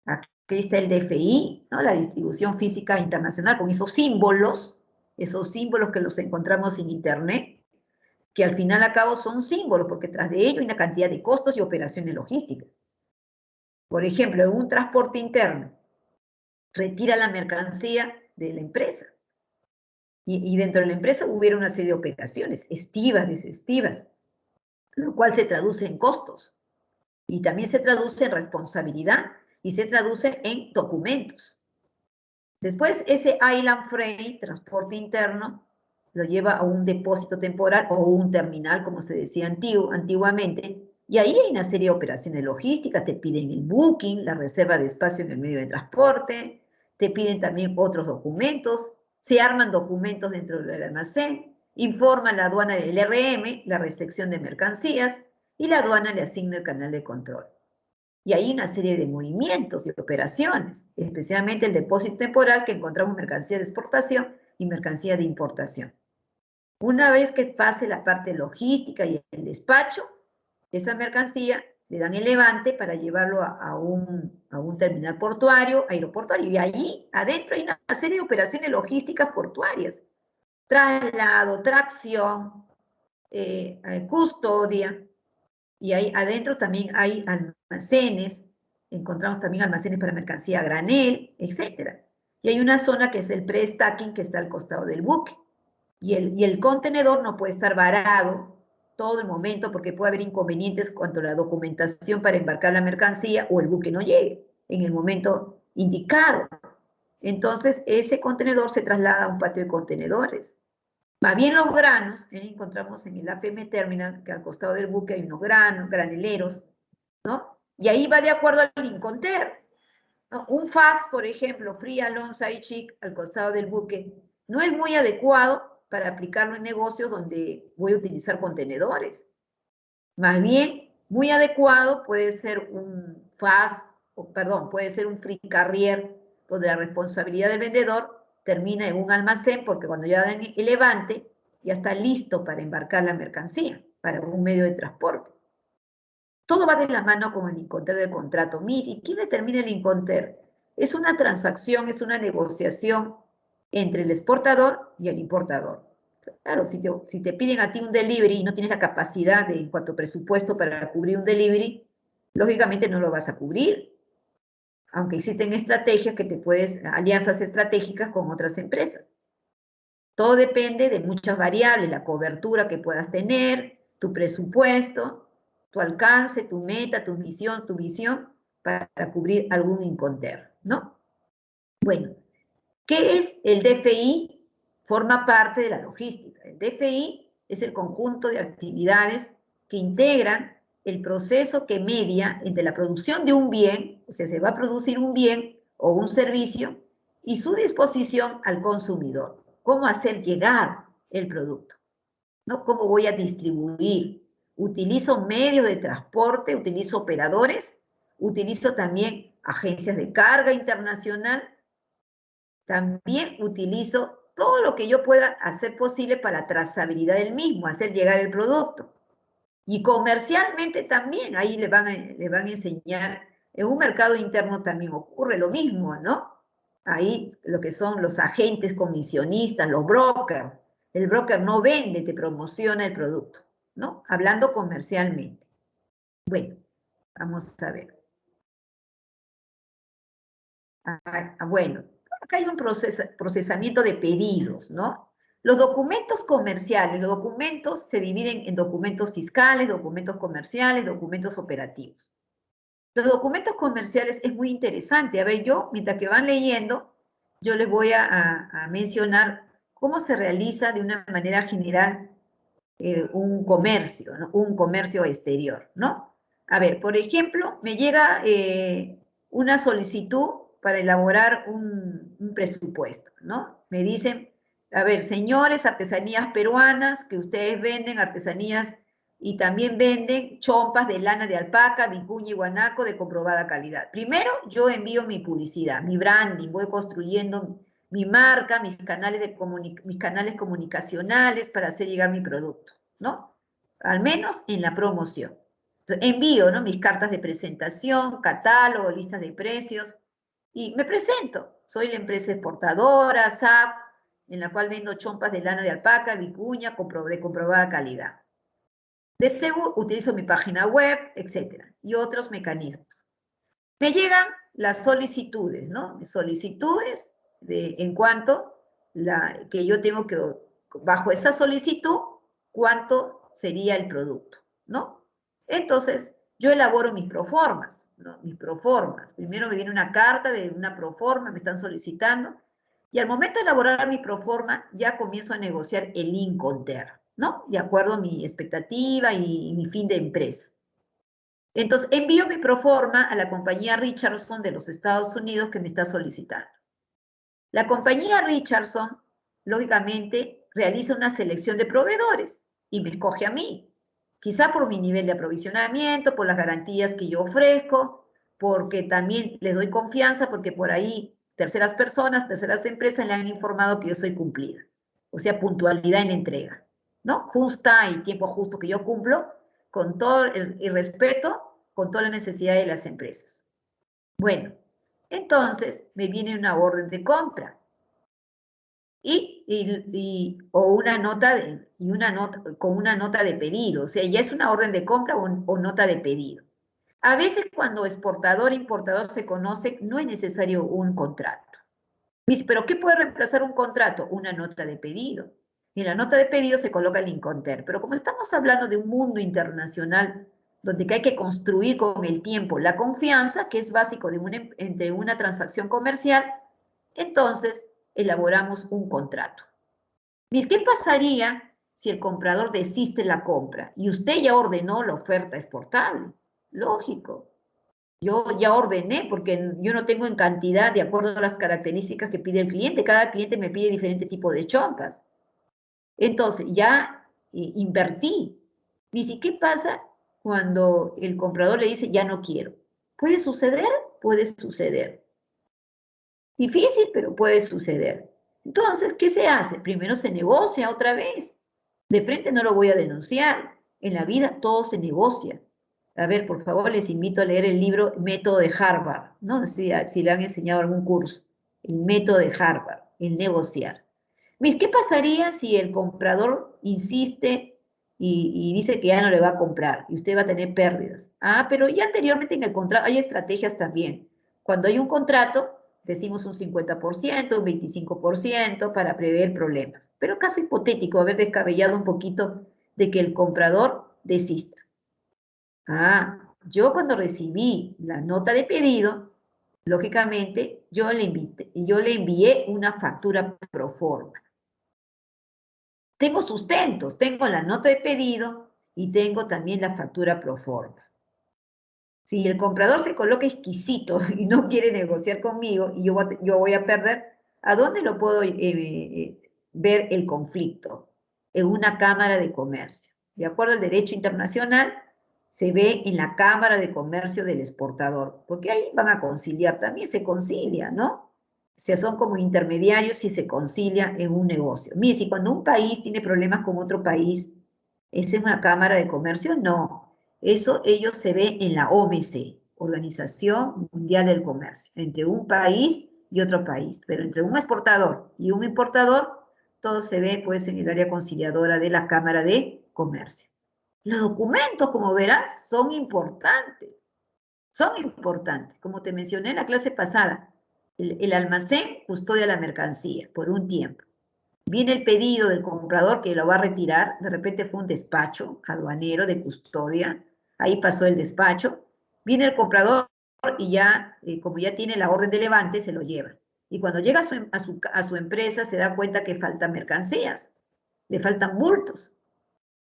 Aquí está el DFI, ¿no? La distribución física internacional, con esos símbolos que los encontramos en Internet, que al final a cabo son símbolos, porque tras de ello hay una cantidad de costos y operaciones logísticas. Por ejemplo, en un transporte interno, retira la mercancía de la empresa. Y dentro de la empresa hubiera una serie de operaciones, estivas, desestivas, lo cual se traduce en costos. Y también se traduce en responsabilidad y se traduce en documentos. Después, ese island freight, transporte interno, lo lleva a un depósito temporal o un terminal, como se decía antiguamente, y ahí hay una serie de operaciones logísticas. Te piden el booking, la reserva de espacio en el medio de transporte, te piden también otros documentos, se arman documentos dentro del almacén, informan la aduana del RM, la recepción de mercancías, y la aduana le asigna el canal de control. Y hay una serie de movimientos y operaciones, especialmente el depósito temporal, que encontramos mercancía de exportación y mercancía de importación. Una vez que pase la parte logística y el despacho, esa mercancía le dan el levante para llevarlo a un terminal portuario, aeroportuario, y allí adentro hay una serie de operaciones logísticas portuarias. Traslado, tracción, custodia, y ahí adentro también hay almacenes, encontramos también almacenes para mercancía a granel, etc. Y hay una zona que es el pre-stacking, que está al costado del buque. Y el contenedor no puede estar varado todo el momento porque puede haber inconvenientes cuanto a la documentación para embarcar la mercancía o el buque no llegue en el momento indicado. Entonces, ese contenedor se traslada a un patio de contenedores. Más bien los granos, encontramos en el APM Terminal, que al costado del buque hay unos granos, graneleros, ¿no? Y ahí va de acuerdo al Inconter, ¿no? Un FAS, por ejemplo, Free Alongside Chic, al costado del buque, no es muy adecuado para aplicarlo en negocios donde voy a utilizar contenedores. Más bien, muy adecuado puede ser un FAS, puede ser un Free Carrier, donde la responsabilidad del vendedor termina en un almacén, porque cuando ya dan el levante, ya está listo para embarcar la mercancía, para un medio de transporte. Todo va de la mano con el Inconter del contrato MIS. ¿Y quién determina el Inconter? Es una transacción, es una negociación entre el exportador y el importador. Claro, si te piden a ti un delivery y no tienes la capacidad en cuanto a presupuesto para cubrir un delivery, lógicamente no lo vas a cubrir. Aunque existen estrategias alianzas estratégicas con otras empresas. Todo depende de muchas variables, la cobertura que puedas tener, tu presupuesto, tu alcance, tu meta, tu visión para cubrir algún Inconter, ¿no? Bueno, ¿qué es el DFI? Forma parte de la logística. El DFI es el conjunto de actividades que integran el proceso que media entre la producción de un bien, o sea, se va a producir un bien o un servicio, y su disposición al consumidor. Cómo hacer llegar el producto, ¿no? Cómo voy a distribuir. Utilizo medios de transporte, utilizo operadores, utilizo también agencias de carga internacional, también utilizo todo lo que yo pueda hacer posible para la trazabilidad del mismo, hacer llegar el producto. Y comercialmente también, ahí le van a enseñar, en un mercado interno también ocurre lo mismo, ¿no? Ahí lo que son los agentes comisionistas, los brokers. El broker no vende, te promociona el producto, ¿no? Hablando comercialmente. Bueno, vamos a ver. Bueno, acá hay un procesamiento de pedidos, ¿no? Los documentos comerciales, los documentos se dividen en documentos fiscales, documentos comerciales, documentos operativos. Los documentos comerciales es muy interesante. A ver, mientras que van leyendo, yo les voy a mencionar cómo se realiza de una manera general un comercio, ¿no? Un comercio exterior, ¿no? A ver, por ejemplo, me llega una solicitud para elaborar un presupuesto, ¿no? Me dicen, a ver, señores, artesanías peruanas, que ustedes venden artesanías y también venden chompas de lana de alpaca, vicuña y guanaco de comprobada calidad. Primero, yo envío mi publicidad, mi branding, voy construyendo mi marca, mis canales comunicacionales para hacer llegar mi producto, ¿no? Al menos en la promoción. Entonces, envío, ¿no? Mis cartas de presentación, catálogo, listas de precios, y me presento. Soy la empresa exportadora, SAP, en la cual vendo chompas de lana de alpaca, vicuña, de comprobada calidad. Deseo, utilizo mi página web, etcétera, y otros mecanismos. Me llegan las solicitudes, ¿no? Solicitudes en cuanto que yo tengo que, bajo esa solicitud, cuánto sería el producto, ¿no? Entonces, yo elaboro mis proformas, ¿no? Mis proformas. Primero me viene una carta de una proforma, me están solicitando, y al momento de elaborar mi proforma, ya comienzo a negociar el Inconter, ¿no? De acuerdo a mi expectativa y mi fin de empresa. Entonces, envío mi proforma a la compañía Richardson de los Estados Unidos que me está solicitando. La compañía Richardson, lógicamente, realiza una selección de proveedores y me escoge a mí. Quizá por mi nivel de aprovisionamiento, por las garantías que yo ofrezco, porque también les doy confianza, porque por ahí terceras personas, terceras empresas le han informado que yo soy cumplida. O sea, puntualidad en la entrega, ¿no? Justa y tiempo justo que yo cumplo, con todo el respeto, con toda la necesidad de las empresas. Bueno, entonces me viene una orden de compra o una nota con una nota de pedido, o sea, ya es una orden de compra o nota de pedido. A veces cuando exportador e importador se conocen, no es necesario un contrato. Dice, ¿pero qué puede reemplazar un contrato? Una nota de pedido. En la nota de pedido se coloca el Incoterm, pero como estamos hablando de un mundo internacional donde hay que construir con el tiempo la confianza, que es básico de una transacción comercial, entonces elaboramos un contrato. ¿Qué pasaría si el comprador desiste la compra y usted ya ordenó la oferta exportable? Lógico. Yo ya ordené porque yo no tengo en cantidad de acuerdo a las características que pide el cliente. Cada cliente me pide diferente tipo de chompas. Entonces, ya invertí. Dice, ¿qué pasa cuando el comprador le dice, ya no quiero? ¿Puede suceder? Puede suceder. Difícil, pero puede suceder. Entonces, ¿qué se hace? Primero se negocia otra vez. De frente no lo voy a denunciar. En la vida todo se negocia. A ver, por favor, les invito a leer el libro Método de Harvard, ¿no? Si le han enseñado algún curso. El método de Harvard, el negociar. ¿Qué pasaría si el comprador insiste y dice que ya no le va a comprar y usted va a tener pérdidas? Ah, pero ya anteriormente en el contrato hay estrategias también. Cuando hay un contrato, decimos un 50%, un 25% para prever problemas. Pero caso hipotético, haber descabellado un poquito de que el comprador desista. Ah, yo cuando recibí la nota de pedido, lógicamente yo le envié una factura pro forma. Tengo sustentos, tengo la nota de pedido y tengo también la factura pro forma. Si el comprador se coloca exquisito y no quiere negociar conmigo y yo voy a perder, ¿a dónde lo puedo ver el conflicto? En una cámara de comercio. De acuerdo al derecho internacional, se ve en la cámara de comercio del exportador, porque ahí van a conciliar, también se concilia, ¿no? O sea, son como intermediarios y se concilia en un negocio. Mire, si cuando un país tiene problemas con otro país, ¿es en una cámara de comercio? No. Eso ellos se ve en la OMC, Organización Mundial del Comercio, entre un país y otro país, pero entre un exportador y un importador, todo se ve pues en el área conciliadora de la Cámara de Comercio. Los documentos, como verás, son importantes. Son importantes. Como te mencioné en la clase pasada, el almacén custodia la mercancía por un tiempo. Viene el pedido del comprador que lo va a retirar, de repente fue un despacho aduanero de custodia, ahí pasó el despacho, viene el comprador y ya, como ya tiene la orden de levante, se lo lleva. Y cuando llega a su empresa se da cuenta que faltan mercancías, le faltan bultos.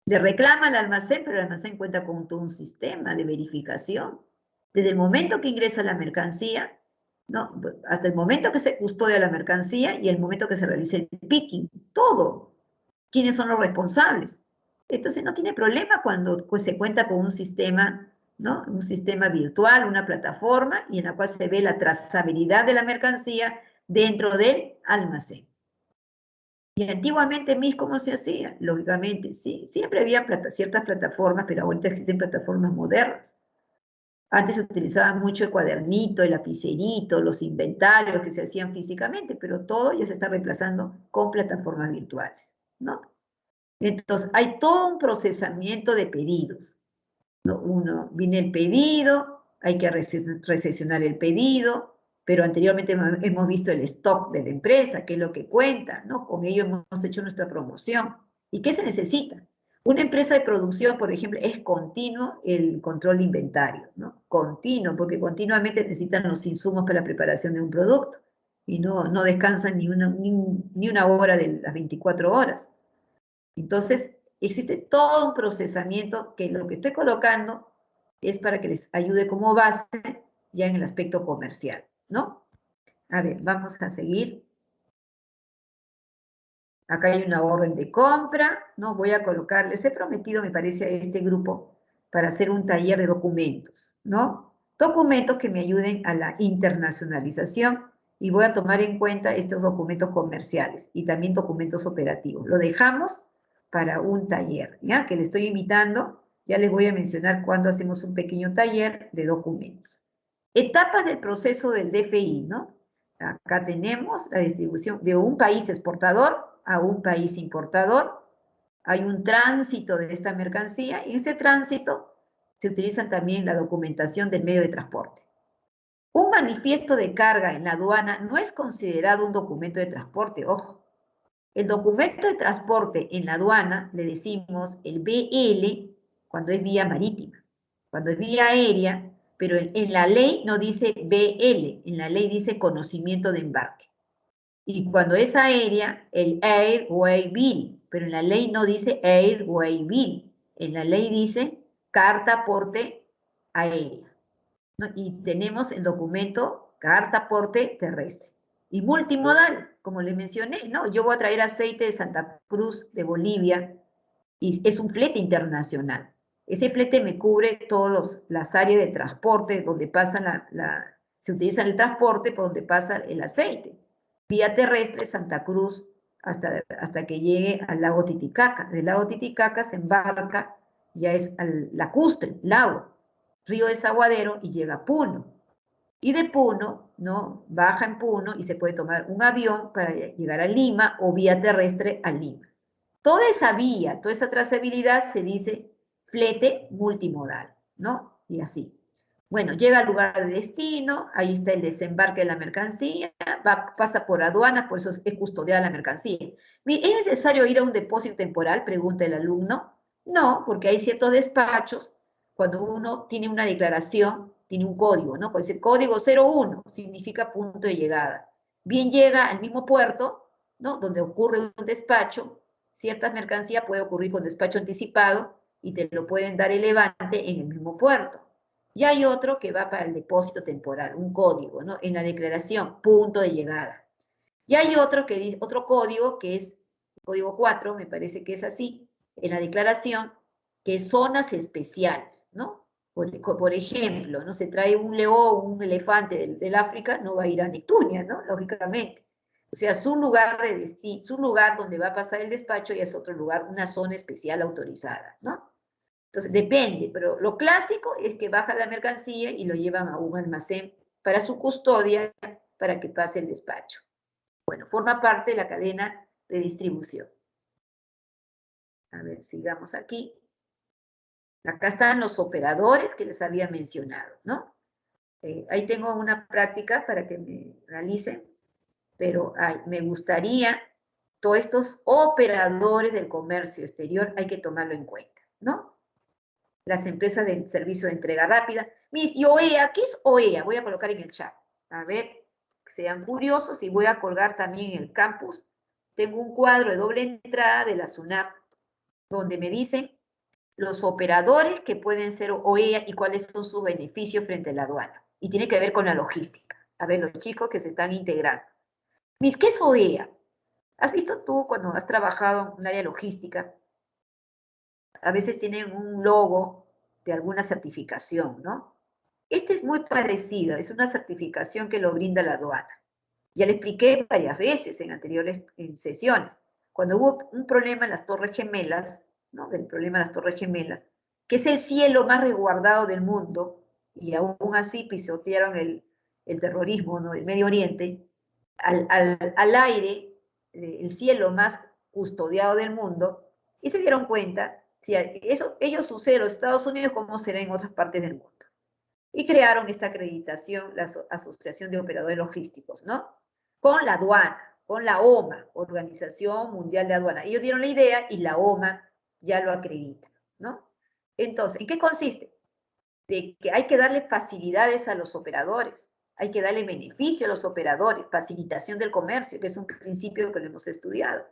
Le reclama al almacén, pero el almacén cuenta con todo un sistema de verificación. Desde el momento que ingresa la mercancía, ¿no? Hasta el momento que se custodia la mercancía y el momento que se realice el picking, todo. ¿Quiénes son los responsables? Entonces no tiene problema cuando pues, se cuenta con un sistema, ¿no? Un sistema virtual, una plataforma, y en la cual se ve la trazabilidad de la mercancía dentro del almacén. Y antiguamente, ¿cómo se hacía? Lógicamente, sí, siempre había ciertas plataformas, pero ahorita existen plataformas modernas. Antes se utilizaba mucho el cuadernito, el lapicerito, los inventarios que se hacían físicamente, pero todo ya se está reemplazando con plataformas virtuales, ¿no? Entonces, hay todo un procesamiento de pedidos, ¿no? Viene el pedido, hay que recepcionar el pedido, pero anteriormente hemos visto el stock de la empresa, qué es lo que cuenta, ¿no? Con ello hemos hecho nuestra promoción. ¿Y qué se necesita? Una empresa de producción, por ejemplo, es continuo el control de inventario, ¿no? Continuo, porque continuamente necesitan los insumos para la preparación de un producto y no descansan ni una hora de las 24 horas. Entonces, existe todo un procesamiento que lo que estoy colocando es para que les ayude como base ya en el aspecto comercial, ¿no? A ver, vamos a seguir. Acá hay una orden de compra, ¿no? Voy a colocar, les he prometido, me parece, a este grupo para hacer un taller de documentos, ¿no? Documentos que me ayuden a la internacionalización y voy a tomar en cuenta estos documentos comerciales y también documentos operativos. Lo dejamos para un taller, ¿ya? Que le estoy invitando, ya les voy a mencionar cuándo hacemos un pequeño taller de documentos. Etapas del proceso del DFI, ¿no? Acá tenemos la distribución de un país exportador a un país importador. Hay un tránsito de esta mercancía y en ese tránsito se utiliza también la documentación del medio de transporte. Un manifiesto de carga en la aduana no es considerado un documento de transporte, ojo. El documento de transporte en la aduana le decimos el BL cuando es vía marítima, cuando es vía aérea, pero en la ley no dice BL, en la ley dice conocimiento de embarque. Y cuando es aérea, el Airway Bill, pero en la ley no dice Airway Bill, en la ley dice carta aporte aérea, ¿no? Y tenemos el documento carta aporte terrestre. Y multimodal, como les mencioné, ¿no? Yo voy a traer aceite de Santa Cruz, de Bolivia, y es un flete internacional. Ese flete me cubre todas las áreas de transporte donde pasa se utiliza el transporte por donde pasa el aceite. Vía terrestre, Santa Cruz, hasta que llegue al lago Titicaca. Del lago Titicaca se embarca, ya es lacustre, lago, río Desaguadero y llega a Puno. Y de Puno, ¿no? Baja en Puno y se puede tomar un avión para llegar a Lima o vía terrestre a Lima. Toda esa vía, toda esa trazabilidad se dice flete multimodal, ¿no? Y así. Bueno, llega al lugar de destino, ahí está el desembarque de la mercancía, pasa por aduana, por eso es custodiada la mercancía. ¿Es necesario ir a un depósito temporal? Pregunta el alumno. No, porque hay ciertos despachos, cuando uno tiene una declaración, tiene un código, ¿no? Puede ser código 01, significa punto de llegada. Bien llega al mismo puerto, ¿no? Donde ocurre un despacho, ciertas mercancías puede ocurrir con despacho anticipado y te lo pueden dar el levante en el mismo puerto. Y hay otro que va para el depósito temporal, un código, ¿no? En la declaración, punto de llegada. Y hay otro código que es el código 4, me parece que es así, en la declaración, que es zonas especiales, ¿no? Por ejemplo, no se trae un león, un elefante del África, no va a ir a Neptunia, ¿no? Lógicamente. O sea, su lugar de destino, su lugar donde va a pasar el despacho ya es otro lugar, una zona especial autorizada, ¿no? Entonces, depende, pero lo clásico es que baja la mercancía y lo llevan a un almacén para su custodia, para que pase el despacho. Bueno, forma parte de la cadena de distribución. A ver, sigamos aquí. Acá están los operadores que les había mencionado, ¿no? Ahí tengo una práctica para que me realicen, pero me gustaría, todos estos operadores del comercio exterior hay que tomarlo en cuenta, ¿no? Las empresas de servicio de entrega rápida. ¿Y OEA? ¿Qué es OEA? Voy a colocar en el chat. A ver, sean curiosos y voy a colgar también en el campus. Tengo un cuadro de doble entrada de la SUNAP donde me dicen los operadores que pueden ser OEA y cuáles son sus beneficios frente a la aduana. Y tiene que ver con la logística. A ver, los chicos que se están integrando. ¿Qué es OEA? ¿Has visto tú cuando has trabajado en un área logística? A veces tienen un logo de alguna certificación, ¿no? Este es muy parecido, es una certificación que lo brinda la aduana. Ya le expliqué varias veces en anteriores sesiones. Cuando hubo un problema en las Torres Gemelas, ¿no? El problema de las Torres Gemelas, que es el cielo más resguardado del mundo, y aún así pisotearon el terrorismo, ¿no? Del Medio Oriente, al aire, el cielo más custodiado del mundo, y se dieron cuenta, si ellos sucede en los Estados Unidos, ¿cómo será en otras partes del mundo? Y crearon esta acreditación, la Asociación de Operadores Logísticos, ¿no? Con la aduana, con la OMA, Organización Mundial de Aduana. Ellos dieron la idea y la OMA ya lo acredita, ¿no? Entonces, ¿en qué consiste? De que hay que darle facilidades a los operadores, hay que darle beneficio a los operadores, facilitación del comercio, que es un principio que lo hemos estudiado.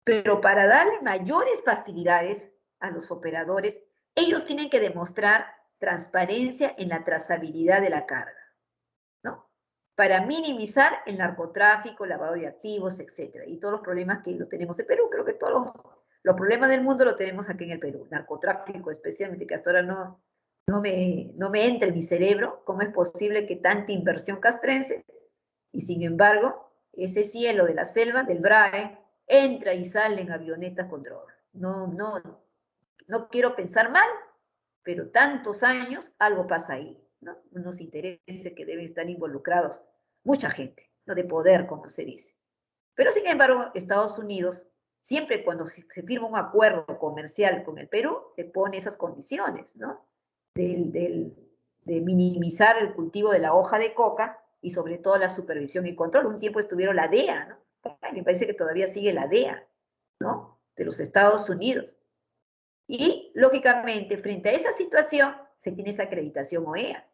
Pero para darle mayores facilidades a los operadores, ellos tienen que demostrar transparencia en la trazabilidad de la carga, ¿no? para minimizar el narcotráfico, lavado de activos, etcétera, y todos los problemas que lo tenemos en Perú. Creo que todos los problemas del mundo lo tenemos aquí en el Perú. Narcotráfico especialmente, que hasta ahora no me entra en mi cerebro. ¿Cómo es posible que tanta inversión castrense y sin embargo ese cielo de la selva, del BRAE, entra y sale en avionetas con droga? No quiero pensar mal, pero tantos años, algo pasa ahí, ¿no? Unos intereses que deben estar involucrados, mucha gente, ¿no? De poder, como se dice. Pero sin embargo, Estados Unidos, siempre cuando se firma un acuerdo comercial con el Perú, te pone esas condiciones, ¿no? De minimizar el cultivo de la hoja de coca y sobre todo la supervisión y control. Un tiempo estuvieron la DEA, ¿no? Me parece que todavía sigue la DEA, ¿no? De los Estados Unidos. Y, lógicamente, frente a esa situación, se tiene esa acreditación OEA.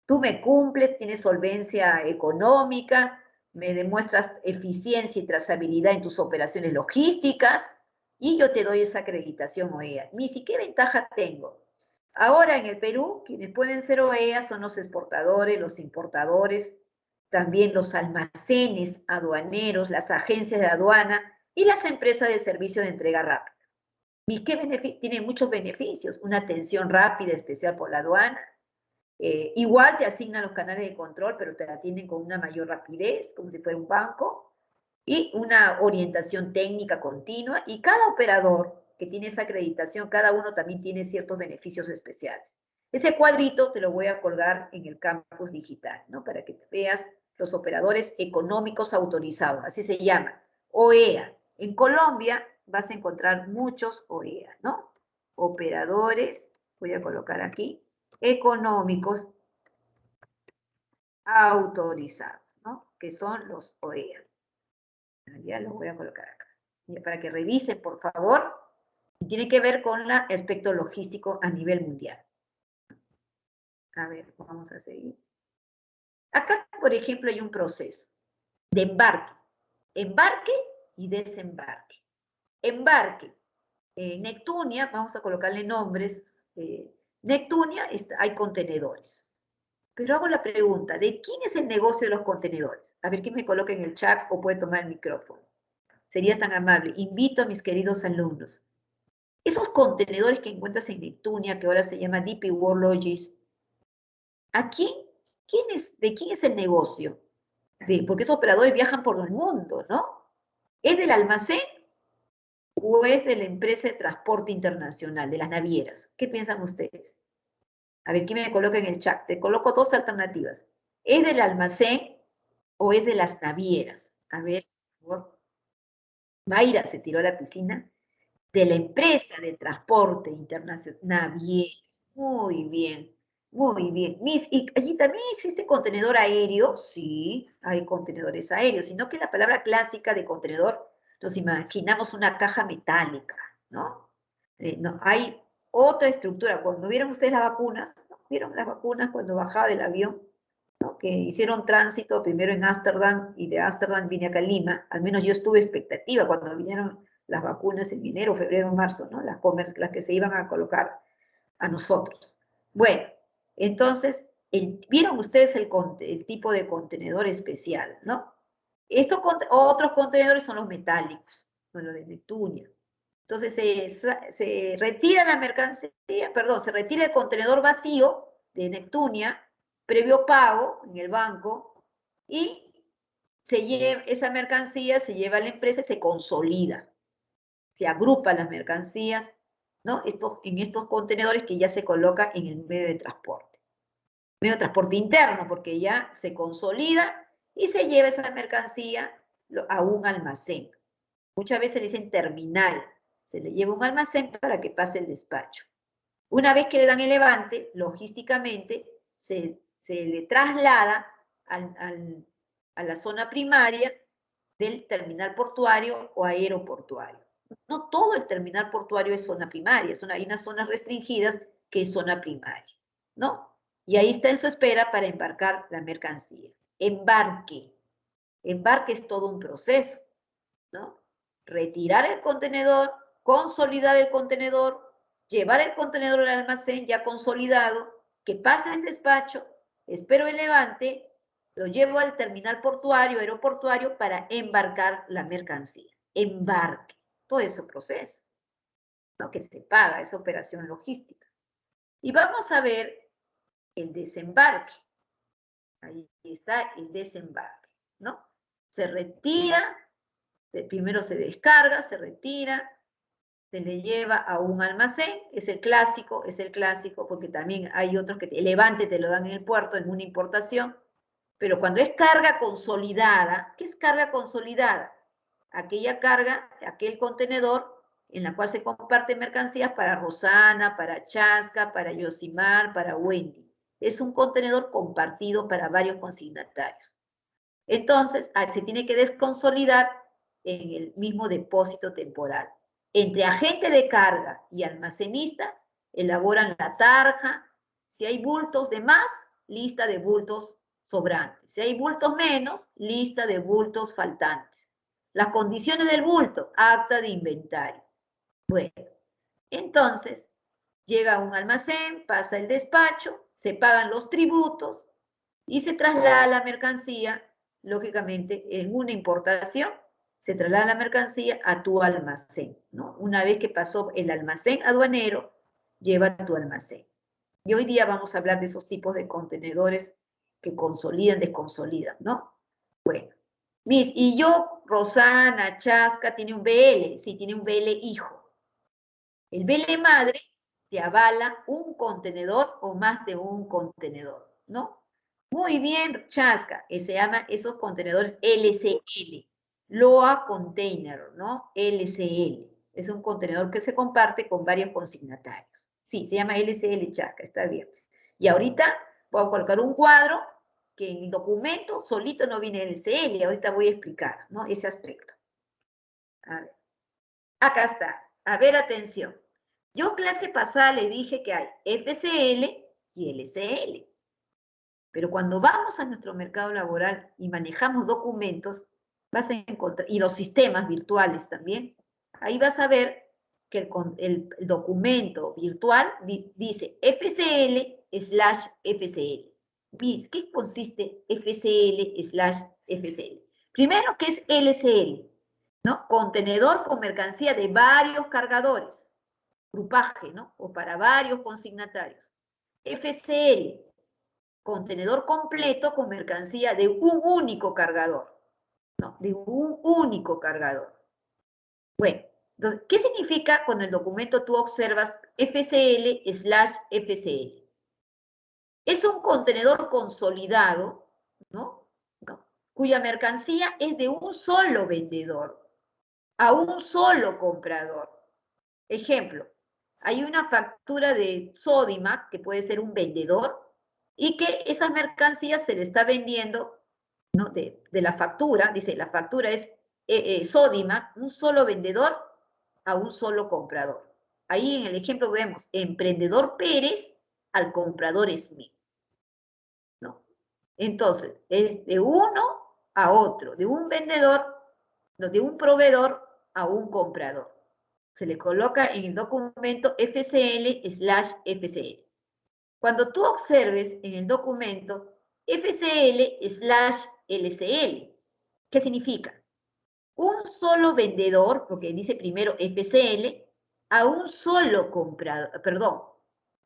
Tú me cumples, tienes solvencia económica, me demuestras eficiencia y trazabilidad en tus operaciones logísticas, y yo te doy esa acreditación OEA. Misi, ¿qué ventaja tengo? Ahora en el Perú, quienes pueden ser OEA son los exportadores, los importadores, también los almacenes aduaneros, las agencias de aduana y las empresas de servicio de entrega rápida. Tiene muchos beneficios, una atención rápida, especial por la aduana. Igual te asignan los canales de control, pero te atienden con una mayor rapidez, como si fuera un banco, y una orientación técnica continua. Y cada operador que tiene esa acreditación, cada uno también tiene ciertos beneficios especiales. Ese cuadrito te lo voy a colgar en el campus digital, ¿no? Para que veas los operadores económicos autorizados, así se llama, OEA. En Colombia vas a encontrar muchos OEA, ¿no? Operadores, voy a colocar aquí, económicos autorizados, ¿no? Que son los OEA. Ya los voy a colocar acá. Y para que revisen, por favor. Y tiene que ver con el aspecto logístico a nivel mundial. A ver, vamos a seguir. Acá, por ejemplo, hay un proceso de embarque y desembarque. Embarque. Neptunia, vamos a colocarle nombres. Neptunia, hay contenedores. Pero hago la pregunta, ¿de quién es el negocio de los contenedores? A ver, ¿quién me coloca en el chat o puede tomar el micrófono? Sería tan amable. Invito a mis queridos alumnos. Esos contenedores que encuentras en Neptunia, que ahora se llama DP World Logistics, ¿de quién es el negocio? Porque esos operadores viajan por el mundo, ¿no? ¿Es del almacén o es de la empresa de transporte internacional, de las navieras? ¿Qué piensan ustedes? A ver, ¿quién me coloca en el chat? Te coloco dos alternativas. ¿Es del almacén o es de las navieras? A ver, por favor. Mayra se tiró a la piscina. De la empresa de transporte internacional, naviera. Muy bien, muy bien. ¿Y allí también existe contenedor aéreo? Sí, hay contenedores aéreos, sino que la palabra clásica de contenedor nos imaginamos una caja metálica, ¿no? No, hay otra estructura. Cuando vieron ustedes las vacunas, ¿no? ¿Vieron las vacunas cuando bajaba del avión? ¿No? Que hicieron tránsito primero en Ámsterdam y de Ámsterdam vine acá a Lima. Al menos yo estuve expectativa cuando vinieron las vacunas en enero, febrero, marzo, ¿no? Las que se iban a colocar a nosotros. Bueno, entonces, vieron ustedes el tipo de contenedor especial, ¿no? Otros contenedores son los metálicos, son los de Neptunia. Entonces se retira la mercancía, perdón, se retira el contenedor vacío de Neptunia, previo pago en el banco, y esa mercancía se lleva a la empresa y se consolida. Se agrupan las mercancías, ¿no? En estos contenedores que ya se coloca en el medio de transporte. Medio de transporte interno, porque ya se consolida y se lleva esa mercancía a un almacén. Muchas veces le dicen terminal. Se le lleva a un almacén para que pase el despacho. Una vez que le dan el levante, logísticamente, se le traslada a la zona primaria del terminal portuario o aeroportuario. No todo el terminal portuario es zona primaria, hay unas zonas restringidas que es zona primaria, ¿no? Y ahí está en su espera para embarcar la mercancía. Embarque. Embarque es todo un proceso, ¿no? Retirar el contenedor, consolidar el contenedor, llevar el contenedor al almacén ya consolidado, que pase el despacho, espero el levante Lo llevo al terminal portuario, aeroportuario, para embarcar la mercancía. Embarque, todo ese proceso, ¿no? Que se paga, esa operación logística. Y vamos a ver el desembarque. Ahí está el desembarque, ¿no? Se retira, primero se descarga, se retira, se le lleva a un almacén, es el clásico, porque también hay otros que el levante te lo dan en el puerto, en una importación, pero cuando es carga consolidada, ¿qué es carga consolidada? Aquella carga, aquel contenedor en la cual se comparten mercancías para Rosana, para Chasca, para Yosimar, para Wendy. Es un contenedor compartido para varios consignatarios. Entonces, se tiene que desconsolidar en el mismo depósito temporal. Entre agente de carga y almacenista, elaboran la tarja. Si hay bultos de más, lista de bultos sobrantes. Si hay bultos menos, lista de bultos faltantes. Las condiciones del bulto, acta de inventario. Bueno, entonces, llega a un almacén, pasa el despacho, se pagan los tributos y se traslada la mercancía, lógicamente, en una importación, se traslada la mercancía a tu almacén, ¿no? Una vez que pasó el almacén aduanero, lleva a tu almacén. Y hoy día vamos a hablar de esos tipos de contenedores que consolidan, desconsolidan, ¿no? Bueno, y yo, Rosana, Chasca, tiene un BL, sí, tiene un BL hijo. El BL madre te avala un contenedor o más de un contenedor, ¿no? Muy bien, Chasca, se llama esos contenedores LCL, Loa Container, ¿no? LCL. Es un contenedor que se comparte con varios consignatarios. Sí, se llama LCL, Chasca, está bien. Y ahorita voy a colocar un cuadro que en el documento solito no viene LCL, ahorita voy a explicar, ¿no? Ese aspecto. A ver. Acá está. A ver, atención. Yo clase pasada le dije que hay FCL y LCL. Pero cuando vamos a nuestro mercado laboral y manejamos documentos, vas a encontrar, y los sistemas virtuales también, ahí vas a ver que el documento virtual dice FCL/FCL. ¿Qué consiste FCL/FCL? Primero, ¿qué es LCL? ¿No? Contenedor con mercancía de varios cargadores, grupaje, ¿no? O para varios consignatarios. FCL, contenedor completo con mercancía de un único cargador, ¿no? De un único cargador. Bueno, entonces, ¿qué significa cuando en el documento tú observas FCL/FCL? Es un contenedor consolidado, ¿no? Cuya mercancía es de un solo vendedor a un solo comprador. Ejemplo, hay una factura de Sodimac, que puede ser un vendedor, y que esas mercancías se le está vendiendo, ¿no? de la factura, dice, la factura es Sodimac, un solo vendedor a un solo comprador. Ahí en el ejemplo vemos emprendedor Pérez al comprador Smith, ¿no? Entonces, es de uno a otro, de un vendedor, no, de un proveedor a un comprador. Se le coloca en el documento FCL/FCL. Cuando tú observes en el documento FCL/LCL, ¿qué significa? Un solo vendedor, porque dice primero FCL, a un solo comprador, perdón,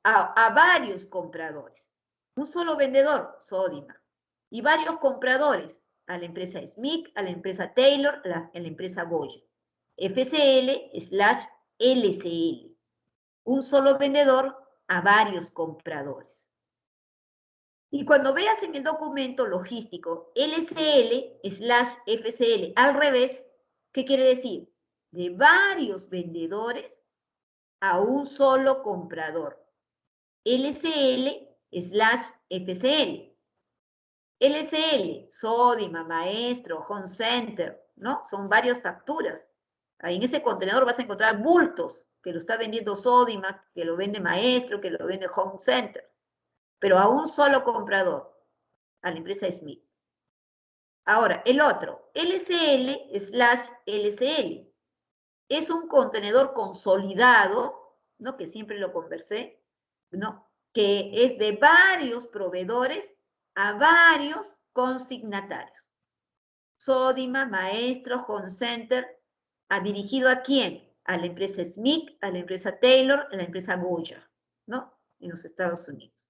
a varios compradores. Un solo vendedor, Sodimac, y varios compradores, a la empresa Smith, a la empresa Taylor, a la empresa Boya. FCL/LCL. Un solo vendedor a varios compradores. Y cuando veas en el documento logístico LCL/FCL al revés, ¿qué quiere decir? De varios vendedores a un solo comprador. LCL/FCL. LCL, Sodima, Maestro, Home Center, ¿no? Son varias facturas. Ahí en ese contenedor vas a encontrar bultos, que lo está vendiendo Sodima, que lo vende Maestro, que lo vende Home Center, pero a un solo comprador, a la empresa Smith. Ahora, el otro, LCL/LCL, es un contenedor consolidado, ¿no? Que siempre lo conversé, ¿no? Que es de varios proveedores a varios consignatarios. Sodima, Maestro, Home Center, ¿ha dirigido a quién? A la empresa Smith, a la empresa Taylor, a la empresa Goya, ¿no? En los Estados Unidos.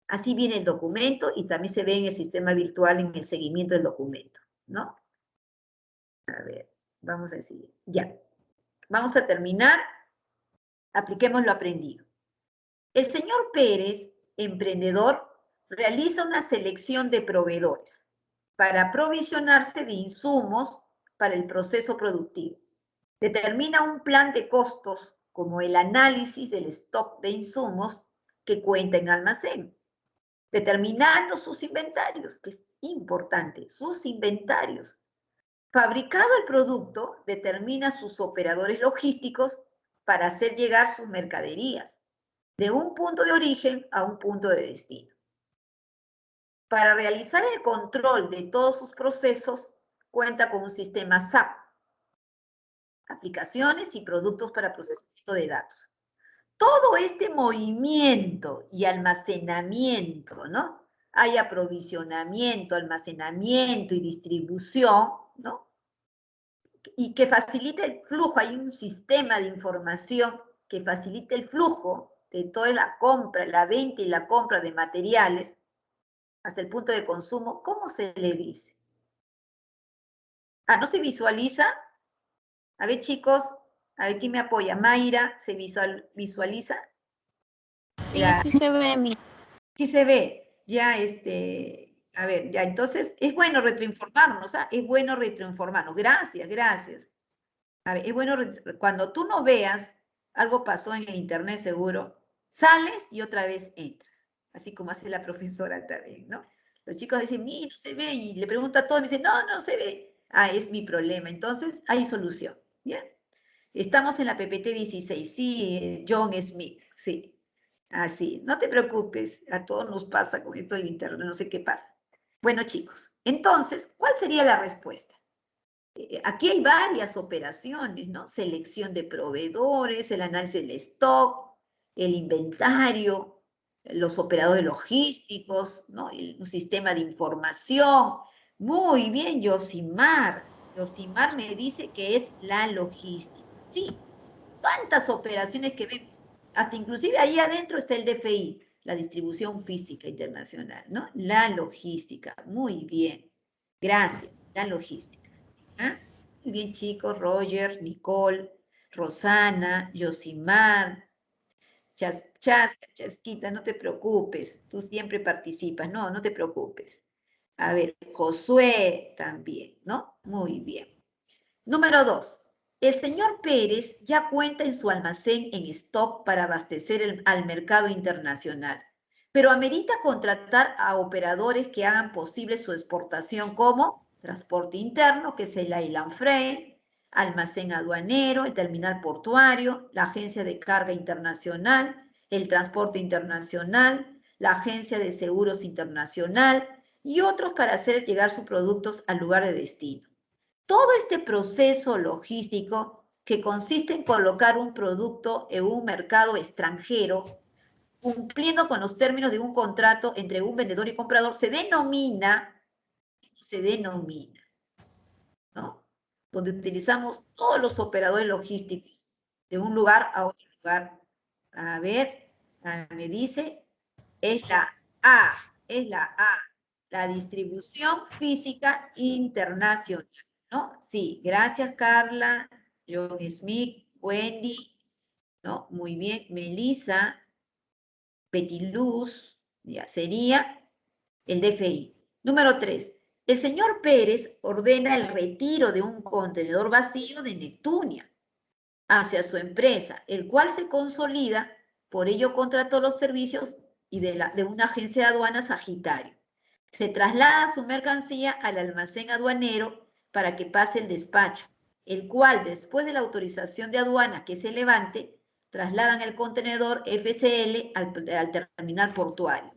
Así viene el documento y también se ve en el sistema virtual en el seguimiento del documento, ¿no? A ver, vamos a decir, ya. Vamos a terminar. Apliquemos lo aprendido. El señor Pérez, emprendedor, realiza una selección de proveedores para aprovisionarse de insumos para el proceso productivo. Determina un plan de costos como el análisis del stock de insumos que cuenta en almacén, determinando sus inventarios, que es importante, sus inventarios. Fabricado el producto, determina sus operadores logísticos para hacer llegar sus mercaderías de un punto de origen a un punto de destino. Para realizar el control de todos sus procesos, cuenta con un sistema SAP, aplicaciones y productos para procesamiento de datos. Todo este movimiento y almacenamiento, ¿no? Hay aprovisionamiento, almacenamiento y distribución, ¿no? Y que facilite el flujo, hay un sistema de información que facilite el flujo de toda la compra, la venta y la compra de materiales hasta el punto de consumo. ¿Cómo se le dice? ¿No se visualiza? A ver, chicos, a ver quién me apoya. Mayra, ¿se visualiza? Sí, sí se ve, mi. Sí se ve. Ya, a ver, ya, entonces, es bueno retroinformarnos, ¿ah? Es bueno retroinformarnos. Gracias, gracias. A ver, es bueno, cuando tú no veas, algo pasó en el internet seguro, sales y otra vez entras. Así como hace la profesora también, ¿no? Los chicos dicen, mira, no se ve, y le pregunto a todos, me dicen, no, no se ve. Es mi problema. Entonces, hay solución, ¿ya? Estamos en la PPT 16, sí, John Smith, sí. Así, no te preocupes, a todos nos pasa con esto del internet, no sé qué pasa. Bueno, chicos, entonces, ¿cuál sería la respuesta? Aquí hay varias operaciones, ¿no? Selección de proveedores, el análisis del stock, el inventario, los operadores logísticos, ¿no? Un sistema de información. Muy bien, Yosimar. Yosimar me dice que es la logística. Sí, tantas operaciones que vemos. Hasta inclusive ahí adentro está el DFI, la distribución física internacional, ¿no? La logística. Muy bien. Gracias. La logística. ¿Ah? Muy bien, chicos, Roger, Nicole, Rosana, Yosimar, Chasquita, no te preocupes, tú siempre participas, no, no te preocupes. A ver, Josué también, ¿no? Muy bien. Número 2. El señor Pérez ya cuenta en su almacén en stock para abastecer al mercado internacional, pero amerita contratar a operadores que hagan posible su exportación como transporte interno, que es el Island Freight, almacén aduanero, el terminal portuario, la agencia de carga internacional, el transporte internacional, la agencia de seguros internacional y otros para hacer llegar sus productos al lugar de destino. Todo este proceso logístico que consiste en colocar un producto en un mercado extranjero, cumpliendo con los términos de un contrato entre un vendedor y comprador, se denomina, ¿no? Donde utilizamos todos los operadores logísticos de un lugar a otro lugar. A ver, me dice, es la A, la distribución física internacional, ¿no? Sí, gracias Carla, John Smith, Wendy, ¿no? Muy bien, Melissa, Petiluz, ya sería el DFI. Número 3. El señor Pérez ordena el retiro de un contenedor vacío de Neptunia hacia su empresa, el cual se consolida, por ello contrató los servicios y de una agencia de aduanas Sagitario. Se traslada su mercancía al almacén aduanero para que pase el despacho, el cual, después de la autorización de aduana que se levante, trasladan el contenedor FCL al terminal portuario,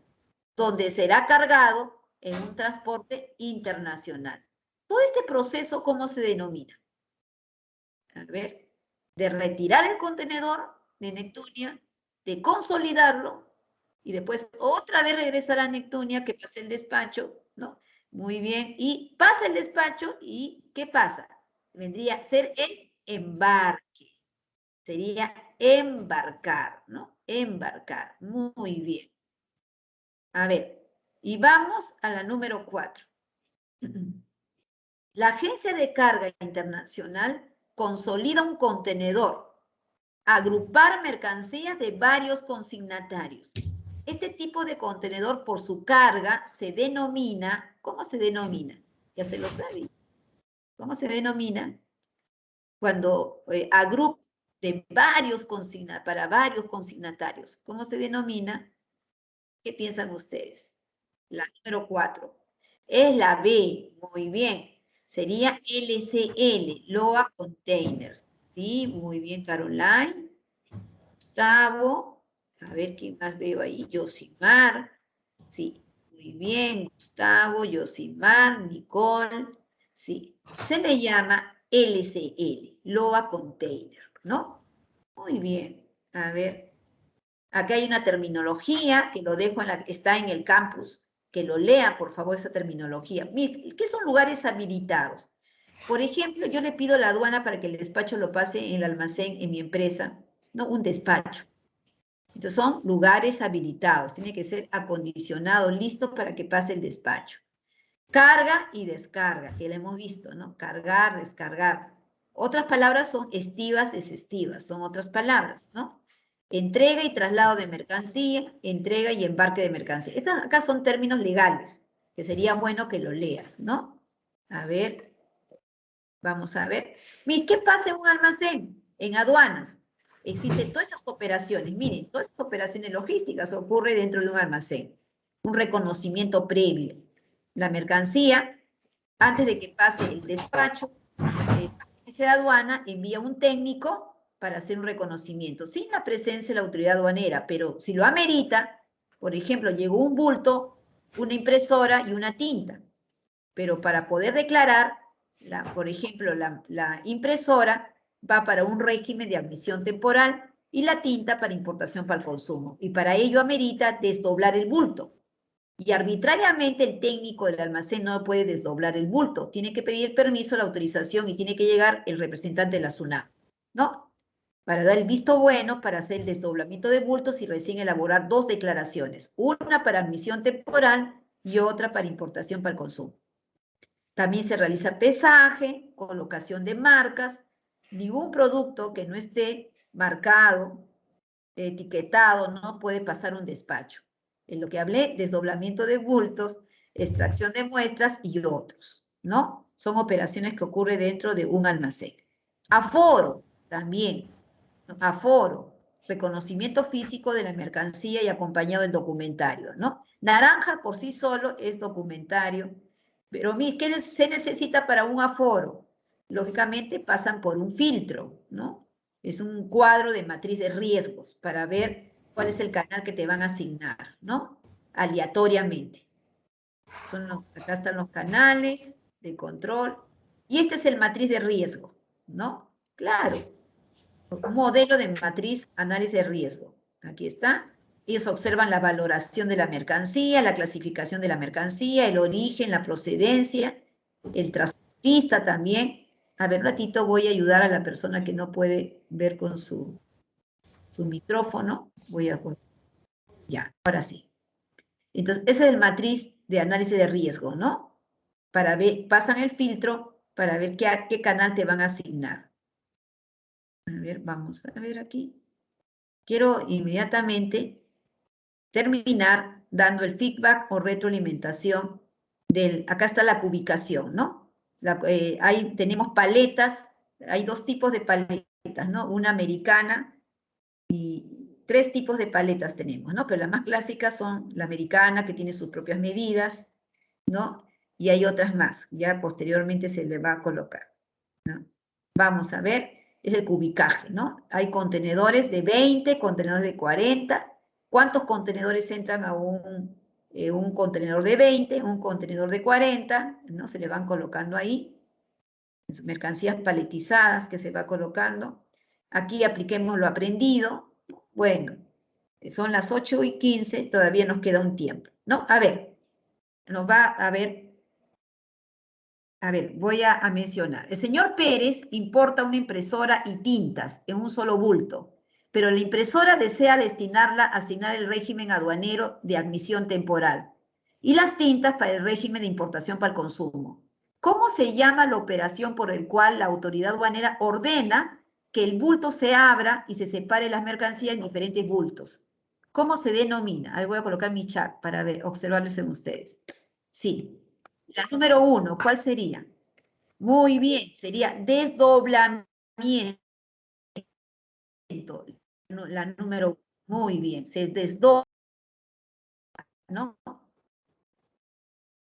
donde será cargado en un transporte internacional. Todo este proceso, ¿cómo se denomina? A ver, de retirar el contenedor de Neptunia, de consolidarlo, y después otra vez regresar a Neptunia, que pase el despacho, ¿no? Muy bien. Y pasa el despacho y ¿qué pasa? Vendría a ser el embarque. Sería embarcar, ¿no? Embarcar. Muy bien. A ver, y vamos a la número 4. La Agencia de Carga Internacional consolida un contenedor, agrupar mercancías de varios consignatarios. Este tipo de contenedor por su carga se denomina, ¿cómo se denomina? Ya se lo sabe. ¿Cómo se denomina? Cuando agrupa de varios para varios consignatarios. ¿Cómo se denomina? ¿Qué piensan ustedes? La número 4. Es la B, muy bien. Sería LCL, Loa Container. Sí, muy bien, Caroline. Gustavo, a ver quién más veo ahí. Yosimar. Sí, muy bien, Gustavo, Yosimar, Nicole. Sí, se le llama LCL, Loa Container, ¿no? Muy bien. A ver, acá hay una terminología que lo dejo está en el campus. Que lo lean, por favor, esa terminología. ¿Qué son lugares habilitados? Por ejemplo, yo le pido a la aduana para que el despacho lo pase en el almacén en mi empresa, ¿no? Un despacho. Entonces son lugares habilitados, tiene que ser acondicionado, listo para que pase el despacho. Carga y descarga, que lo hemos visto, ¿no? Cargar, descargar. Otras palabras son estivas, desestivas, son otras palabras, ¿no? Entrega y traslado de mercancía, entrega y embarque de mercancía. Estas acá son términos legales, que sería bueno que lo leas, ¿no? A ver, vamos a ver. Miren, ¿qué pasa en un almacén? En aduanas. Existen todas estas operaciones. Miren, todas estas operaciones logísticas ocurren dentro de un almacén. Un reconocimiento previo. La mercancía, antes de que pase el despacho, la agencia de aduana envía un técnico para hacer un reconocimiento, sin la presencia de la autoridad aduanera, pero si lo amerita, por ejemplo, llegó un bulto, una impresora y una tinta, pero para poder declarar, por ejemplo, la impresora va para un régimen de admisión temporal y la tinta para importación para el consumo. Y para ello amerita desdoblar el bulto. Y arbitrariamente el técnico del almacén no puede desdoblar el bulto. Tiene que pedir permiso, la autorización y tiene que llegar el representante de la SUNAT, ¿no? Para dar el visto bueno para hacer el desdoblamiento de bultos y recién elaborar 2 declaraciones. Una para admisión temporal y otra para importación para el consumo. También se realiza pesaje, colocación de marcas. Ningún producto que no esté marcado, etiquetado, no puede pasar un despacho. En lo que hablé, desdoblamiento de bultos, extracción de muestras y otros, ¿no? Son operaciones que ocurren dentro de un almacén. Aforo, también. Aforo, reconocimiento físico de la mercancía y acompañado del documentario, ¿no? Naranja por sí solo es documentario. Pero ¿qué se necesita para un aforo? Lógicamente pasan por un filtro, ¿no? Es un cuadro de matriz de riesgos para ver cuál es el canal que te van a asignar, ¿no? Aleatoriamente. Acá están los canales de control. Y este es el matriz de riesgo, ¿no? Claro, un modelo de matriz análisis de riesgo. Aquí está. Ellos observan la valoración de la mercancía, la clasificación de la mercancía, el origen, la procedencia, el transportista también. A ver, un ratito voy a ayudar a la persona que no puede ver con su micrófono. Ya, ahora sí. Entonces, ese es el matriz de análisis de riesgo, ¿no? Para ver, pasan el filtro para ver qué canal te van a asignar. A ver, vamos a ver aquí. Quiero inmediatamente terminar dando el feedback o retroalimentación acá está la cubicación, ¿no? Tenemos paletas, hay 2 tipos de paletas, ¿no? Una americana y 3 tipos de paletas tenemos, ¿no? Pero las más clásicas son la americana, que tiene sus propias medidas, ¿no? Y hay otras más, ya posteriormente se le va a colocar, ¿no? Vamos a ver, es el cubicaje, ¿no? Hay contenedores de 20, contenedores de 40. ¿Cuántos contenedores entran a un contenedor de 20, un contenedor de 40? ¿No? Se le van colocando ahí. Mercancías paletizadas que se va colocando. Aquí apliquemos lo aprendido. Bueno, son las 8:15, todavía nos queda un tiempo, ¿no? A ver, nos va a ver A ver, voy a mencionar. El señor Pérez importa una impresora y tintas en un solo bulto, pero la impresora desea destinarla a asignar el régimen aduanero de admisión temporal y las tintas para el régimen de importación para el consumo. ¿Cómo se llama la operación por la cual la autoridad aduanera ordena que el bulto se abra y se separe las mercancías en diferentes bultos? ¿Cómo se denomina? Ahí voy a colocar mi chat para ver, observarles en ustedes. Sí. La número 1, ¿cuál sería? Muy bien, sería desdoblamiento. La número 1, muy bien, se desdobla, ¿no?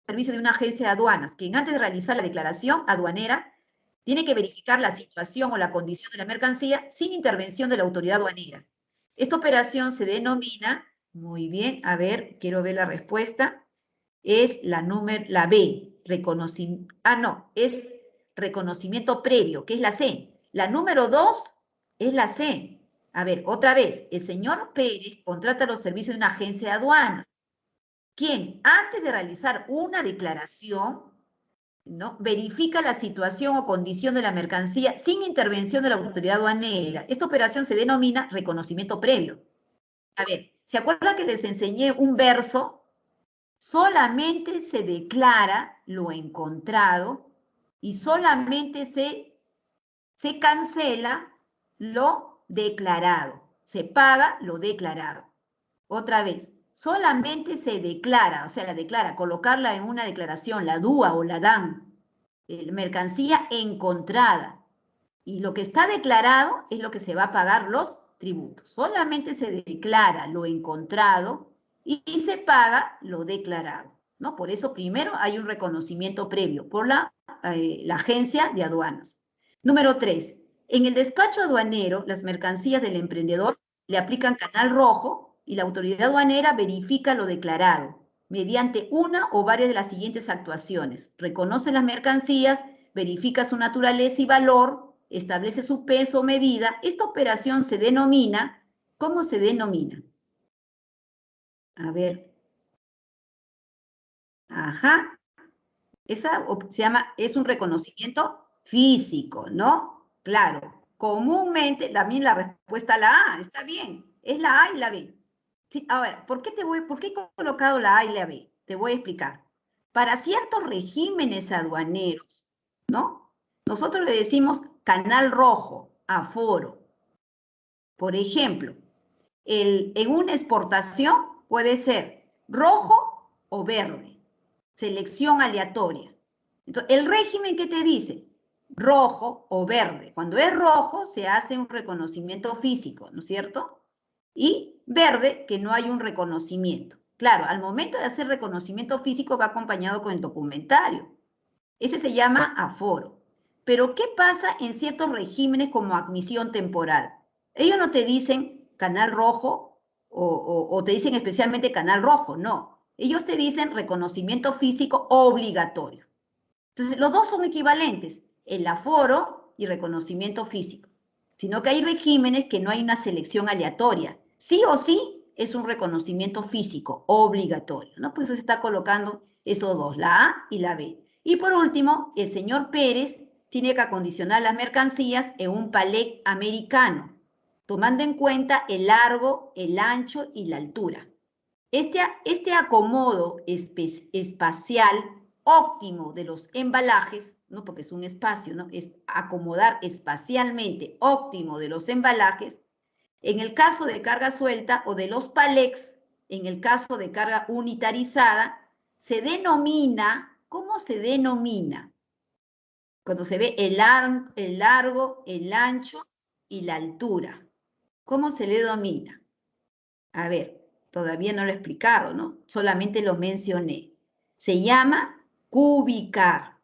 Servicio de una agencia de aduanas, quien antes de realizar la declaración aduanera tiene que verificar la situación o la condición de la mercancía sin intervención de la autoridad aduanera. Esta operación se denomina, muy bien, a ver, quiero ver la respuesta, es la B, reconocimiento, no, es reconocimiento previo, que es la C. La número 2 es la C. A ver, otra vez, el señor Pérez contrata los servicios de una agencia de aduanas, quien antes de realizar una declaración, ¿no?, verifica la situación o condición de la mercancía sin intervención de la autoridad aduanera. Esta operación se denomina reconocimiento previo. A ver, ¿se acuerdan que les enseñé un verso? Solamente se declara lo encontrado y solamente se cancela lo declarado. Se paga lo declarado. Otra vez, solamente se declara, o sea, la declara, colocarla en una declaración, la DUA o la DAN, mercancía encontrada. Y lo que está declarado es lo que se va a pagar los tributos. Solamente se declara lo encontrado y se paga lo declarado, ¿no? Por eso primero hay un reconocimiento previo por la agencia de aduanas. Número 3. En el despacho aduanero, las mercancías del emprendedor le aplican canal rojo y la autoridad aduanera verifica lo declarado mediante una o varias de las siguientes actuaciones. Reconoce las mercancías, verifica su naturaleza y valor, establece su peso o medida. Esta operación se denomina, ¿cómo se denomina? A ver. Ajá. Esa se llama, es un reconocimiento físico, ¿no? Claro. Comúnmente, también la respuesta a la A, está bien. Es la A y la B. Sí, a ver, ¿por qué he colocado la A y la B? Te voy a explicar. Para ciertos regímenes aduaneros, ¿no? Nosotros le decimos canal rojo, aforo. Por ejemplo, en una exportación puede ser rojo o verde, selección aleatoria. Entonces, el régimen que te dice rojo o verde. Cuando es rojo se hace un reconocimiento físico, ¿no es cierto? Y verde, que no hay un reconocimiento. Claro, al momento de hacer reconocimiento físico va acompañado con el documentario. Ese se llama aforo. Pero, ¿qué pasa en ciertos regímenes como admisión temporal? Ellos no te dicen canal rojo o te dicen especialmente canal rojo, no. Ellos te dicen reconocimiento físico obligatorio. Entonces, los dos son equivalentes, el aforo y reconocimiento físico. Sino que hay regímenes que no hay una selección aleatoria. Sí o sí es un reconocimiento físico obligatorio, ¿no? Pues se está colocando esos dos, la A y la B. Y por último, el señor Pérez tiene que acondicionar las mercancías en un palé americano, tomando en cuenta el largo, el ancho y la altura. Este acomodo espacial óptimo de los embalajes, ¿no?, porque es un espacio, ¿no?, es acomodar espacialmente óptimo de los embalajes, en el caso de carga suelta o de los palets, en el caso de carga unitarizada, se denomina, ¿cómo se denomina? Cuando se ve el largo, el ancho y la altura. ¿Cómo se le denomina? A ver, todavía no lo he explicado, ¿no? Solamente lo mencioné. Se llama cubicar.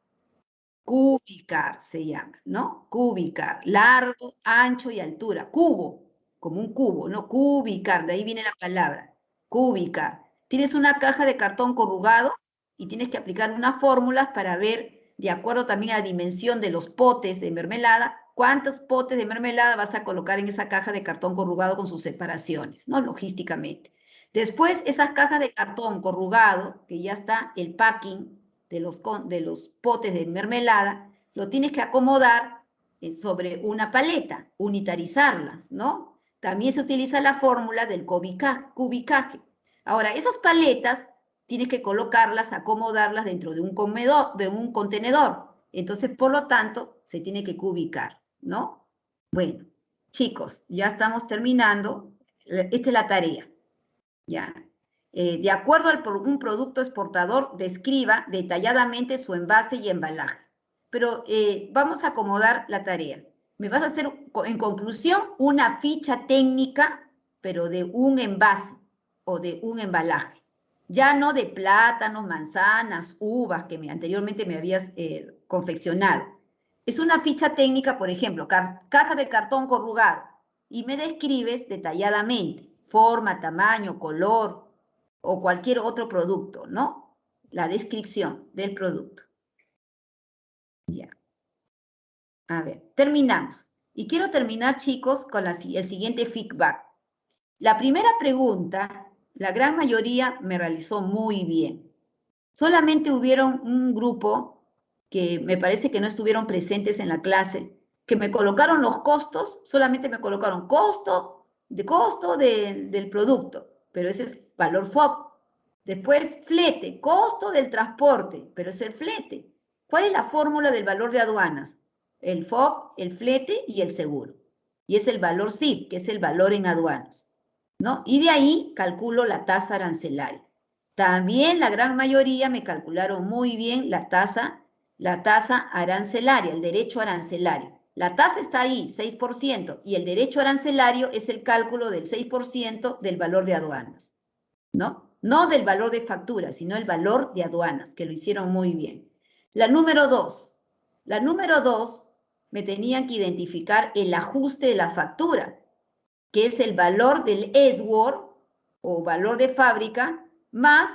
Cubicar se llama, ¿no? Cubicar. Largo, ancho y altura. Cubo, como un cubo, ¿no? Cubicar, de ahí viene la palabra. Cubicar. Tienes una caja de cartón corrugado y tienes que aplicar unas fórmulas para ver, de acuerdo también a la dimensión de los potes de mermelada, cuántos potes de mermelada vas a colocar en esa caja de cartón corrugado con sus separaciones, ¿no? Logísticamente. Después, esas cajas de cartón corrugado, que ya está el packing, de los potes de mermelada, lo tienes que acomodar sobre una paleta, unitarizarlas, ¿no? También se utiliza la fórmula del cubicaje. Ahora, esas paletas tienes que colocarlas, acomodarlas dentro de un contenedor. Entonces, por lo tanto, se tiene que cubicar, ¿no? Bueno, chicos, ya estamos terminando. Esta es la tarea, ¿ya? De acuerdo a un producto exportador, describa detalladamente su envase y embalaje. Pero vamos a acomodar la tarea. Me vas a hacer, en conclusión, una ficha técnica, pero de un envase o de un embalaje. Ya no de plátanos, manzanas, uvas que anteriormente me habías confeccionado. Es una ficha técnica, por ejemplo, caja de cartón corrugado, y me describes detalladamente forma, tamaño, color, o cualquier otro producto, ¿no? La descripción del producto. Ya. A ver, terminamos. Y quiero terminar, chicos, con el siguiente feedback. La primera pregunta, la gran mayoría me realizó muy bien. Solamente hubieron un grupo que me parece que no estuvieron presentes en la clase, que me colocaron los costos, solamente me colocaron costo del producto, pero ese es valor FOB. Después, flete, costo del transporte, pero es el flete. ¿Cuál es la fórmula del valor de aduanas? El FOB, el flete y el seguro. Y es el valor CIF, que es el valor en aduanas, ¿no? Y de ahí calculo la tasa arancelaria. También la gran mayoría me calcularon muy bien la tasa arancelaria, el derecho arancelario. La tasa está ahí, 6%, y el derecho arancelario es el cálculo del 6% del valor de aduanas, ¿no? No del valor de factura, sino el valor de aduanas, que lo hicieron muy bien. La número 2 me tenían que identificar el ajuste de la factura, que es el valor del SWOR, o valor de fábrica, más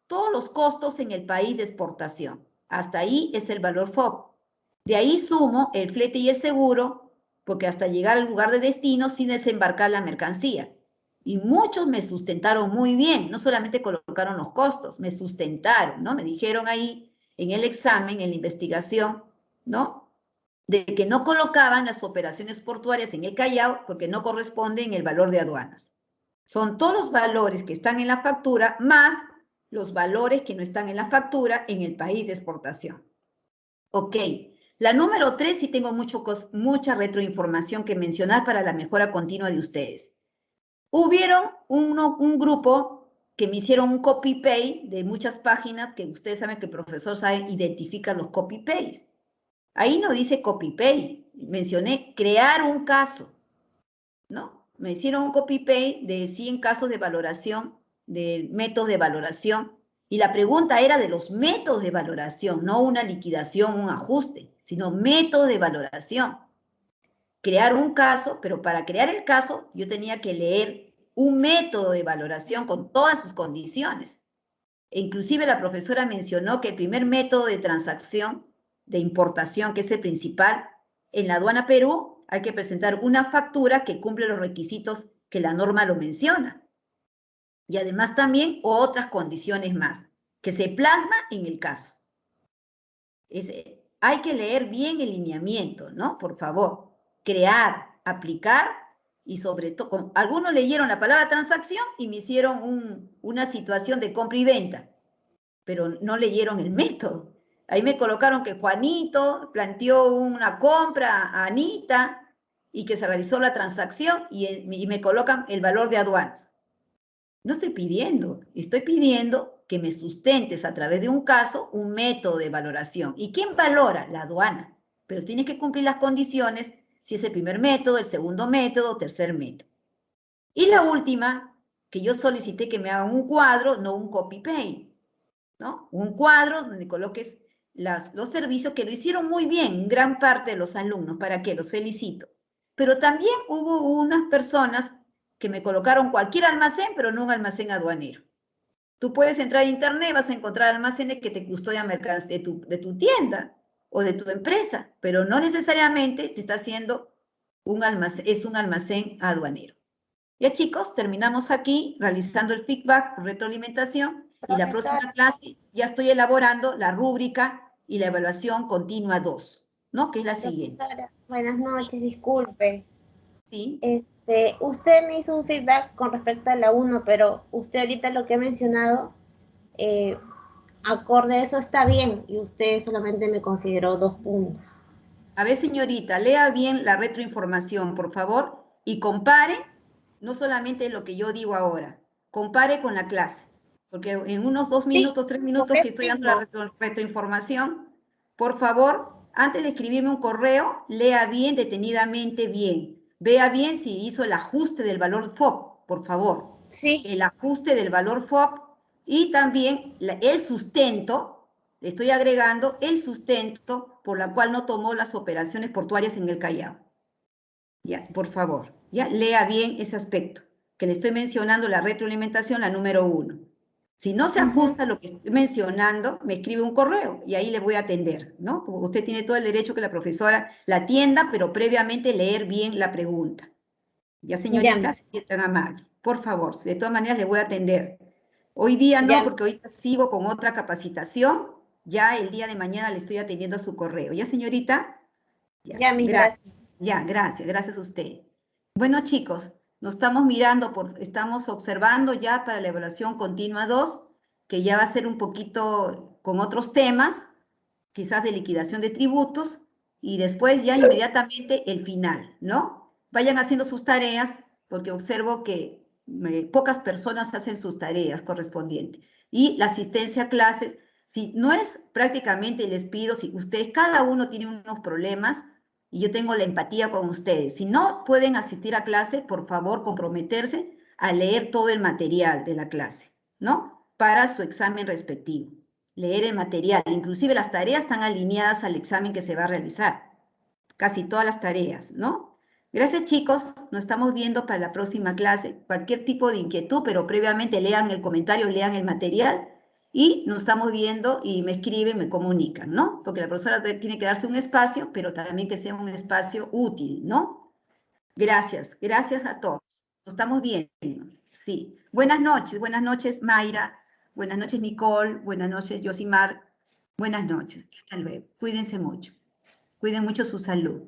todos los costos en el país de exportación. Hasta ahí es el valor FOB. De ahí sumo el flete y el seguro, porque hasta llegar al lugar de destino sin desembarcar la mercancía. Y muchos me sustentaron muy bien, no solamente colocaron los costos, me sustentaron, ¿no? Me dijeron ahí en el examen, en la investigación, ¿no? De que no colocaban las operaciones portuarias en el Callao porque no corresponden el valor de aduanas. Son todos los valores que están en la factura más los valores que no están en la factura en el país de exportación. Ok, la número 3 sí tengo mucha retroinformación que mencionar para la mejora continua de ustedes. Hubieron un grupo que me hicieron un copy-paste de muchas páginas que ustedes saben que el profesor sabe identificar los copy-paste. Ahí no dice copy-paste, mencioné crear un caso, ¿no? Me hicieron un copy-paste de 100 casos de valoración, de métodos de valoración, y la pregunta era de los métodos de valoración, no una liquidación, un ajuste, sino métodos de valoración. Crear un caso, pero para crear el caso yo tenía que leer un método de valoración con todas sus condiciones. E inclusive la profesora mencionó que el primer método de transacción de importación, que es el principal, en la aduana Perú hay que presentar una factura que cumple los requisitos que la norma lo menciona. Y además también otras condiciones más, que se plasma en el caso. Hay que leer bien el lineamiento, ¿no? Por favor, crear, aplicar y sobre todo, algunos leyeron la palabra transacción y me hicieron una situación de compra y venta, pero no leyeron el método. Ahí me colocaron que Juanito planteó una compra a Anita y que se realizó la transacción y me colocan el valor de aduanas. No estoy pidiendo que me sustentes a través de un caso un método de valoración. ¿Y quién valora? La aduana. Pero tiene que cumplir las condiciones si es el primer método, el segundo método, tercer método. Y la última, que yo solicité que me hagan un cuadro, no un copy-paste, ¿no? Un cuadro donde coloques los servicios, que lo hicieron muy bien gran parte de los alumnos, ¿para qué? Los felicito. Pero también hubo unas personas que me colocaron cualquier almacén, pero no un almacén aduanero. Tú puedes entrar a internet, vas a encontrar almacenes que te custodian mercancías de tu tienda o de tu empresa, pero no necesariamente te está haciendo un almacén aduanero. Ya chicos, terminamos aquí realizando el feedback, retroalimentación, Y la Profesora. próxima clase ya estoy elaborando la rúbrica y la evaluación continua 2, ¿no? Que es la siguiente. Profesora, buenas noches, disculpe. ¿Sí? Usted me hizo un feedback con respecto a la 1, pero usted ahorita lo que ha mencionado, acorde a eso está bien, y usted solamente me consideró 2 puntos. A ver, señorita, lea bien la retroinformación, por favor, y compare, no solamente lo que yo digo ahora, compare con la clase, porque en unos 2 minutos, 3 minutos que estoy dando la retroinformación, por favor, antes de escribirme un correo, lea bien, detenidamente bien. Vea bien si hizo el ajuste del valor FOB, por favor. Sí. El ajuste del valor FOB y también el sustento. Le estoy agregando el sustento por la cual no tomó las operaciones portuarias en el Callao. Ya, por favor, ya lea bien ese aspecto, que le estoy mencionando la retroalimentación, la número 1. Si no se ajusta lo que estoy mencionando, me escribe un correo y ahí le voy a atender, ¿no? Porque usted tiene todo el derecho que la profesora la atienda, pero previamente leer bien la pregunta. Ya, señorita, si es tan amable, por favor, de todas maneras le voy a atender. Hoy día no, porque hoy sigo con otra capacitación. Ya el día de mañana le estoy atendiendo a su correo. ¿Ya, señorita? Ya, mis gracias. Ya, gracias a usted. Bueno, chicos, nos estamos mirando, estamos observando ya para la evaluación continua 2, que ya va a ser un poquito con otros temas, quizás de liquidación de tributos, y después ya inmediatamente el final, ¿no? Vayan haciendo sus tareas, porque observo que pocas personas hacen sus tareas correspondientes. Y la asistencia a clases, si no es prácticamente, les pido, si ustedes, cada uno tiene unos problemas, y yo tengo la empatía con ustedes. Si no pueden asistir a clase, por favor, comprometerse a leer todo el material de la clase, ¿no? Para su examen respectivo. Leer el material, inclusive las tareas están alineadas al examen que se va a realizar. Casi todas las tareas, ¿no? Gracias, chicos. Nos estamos viendo para la próxima clase. Cualquier tipo de inquietud, pero previamente lean el comentario, lean el material y nos estamos viendo y me escriben, me comunican, ¿no? Porque la profesora tiene que darse un espacio, pero también que sea un espacio útil, ¿no? Gracias a todos. Nos estamos viendo, sí. Buenas noches, Mayra. Buenas noches, Nicole. Buenas noches, Yosimar. Buenas noches. Hasta luego. Cuídense mucho. Cuiden mucho su salud.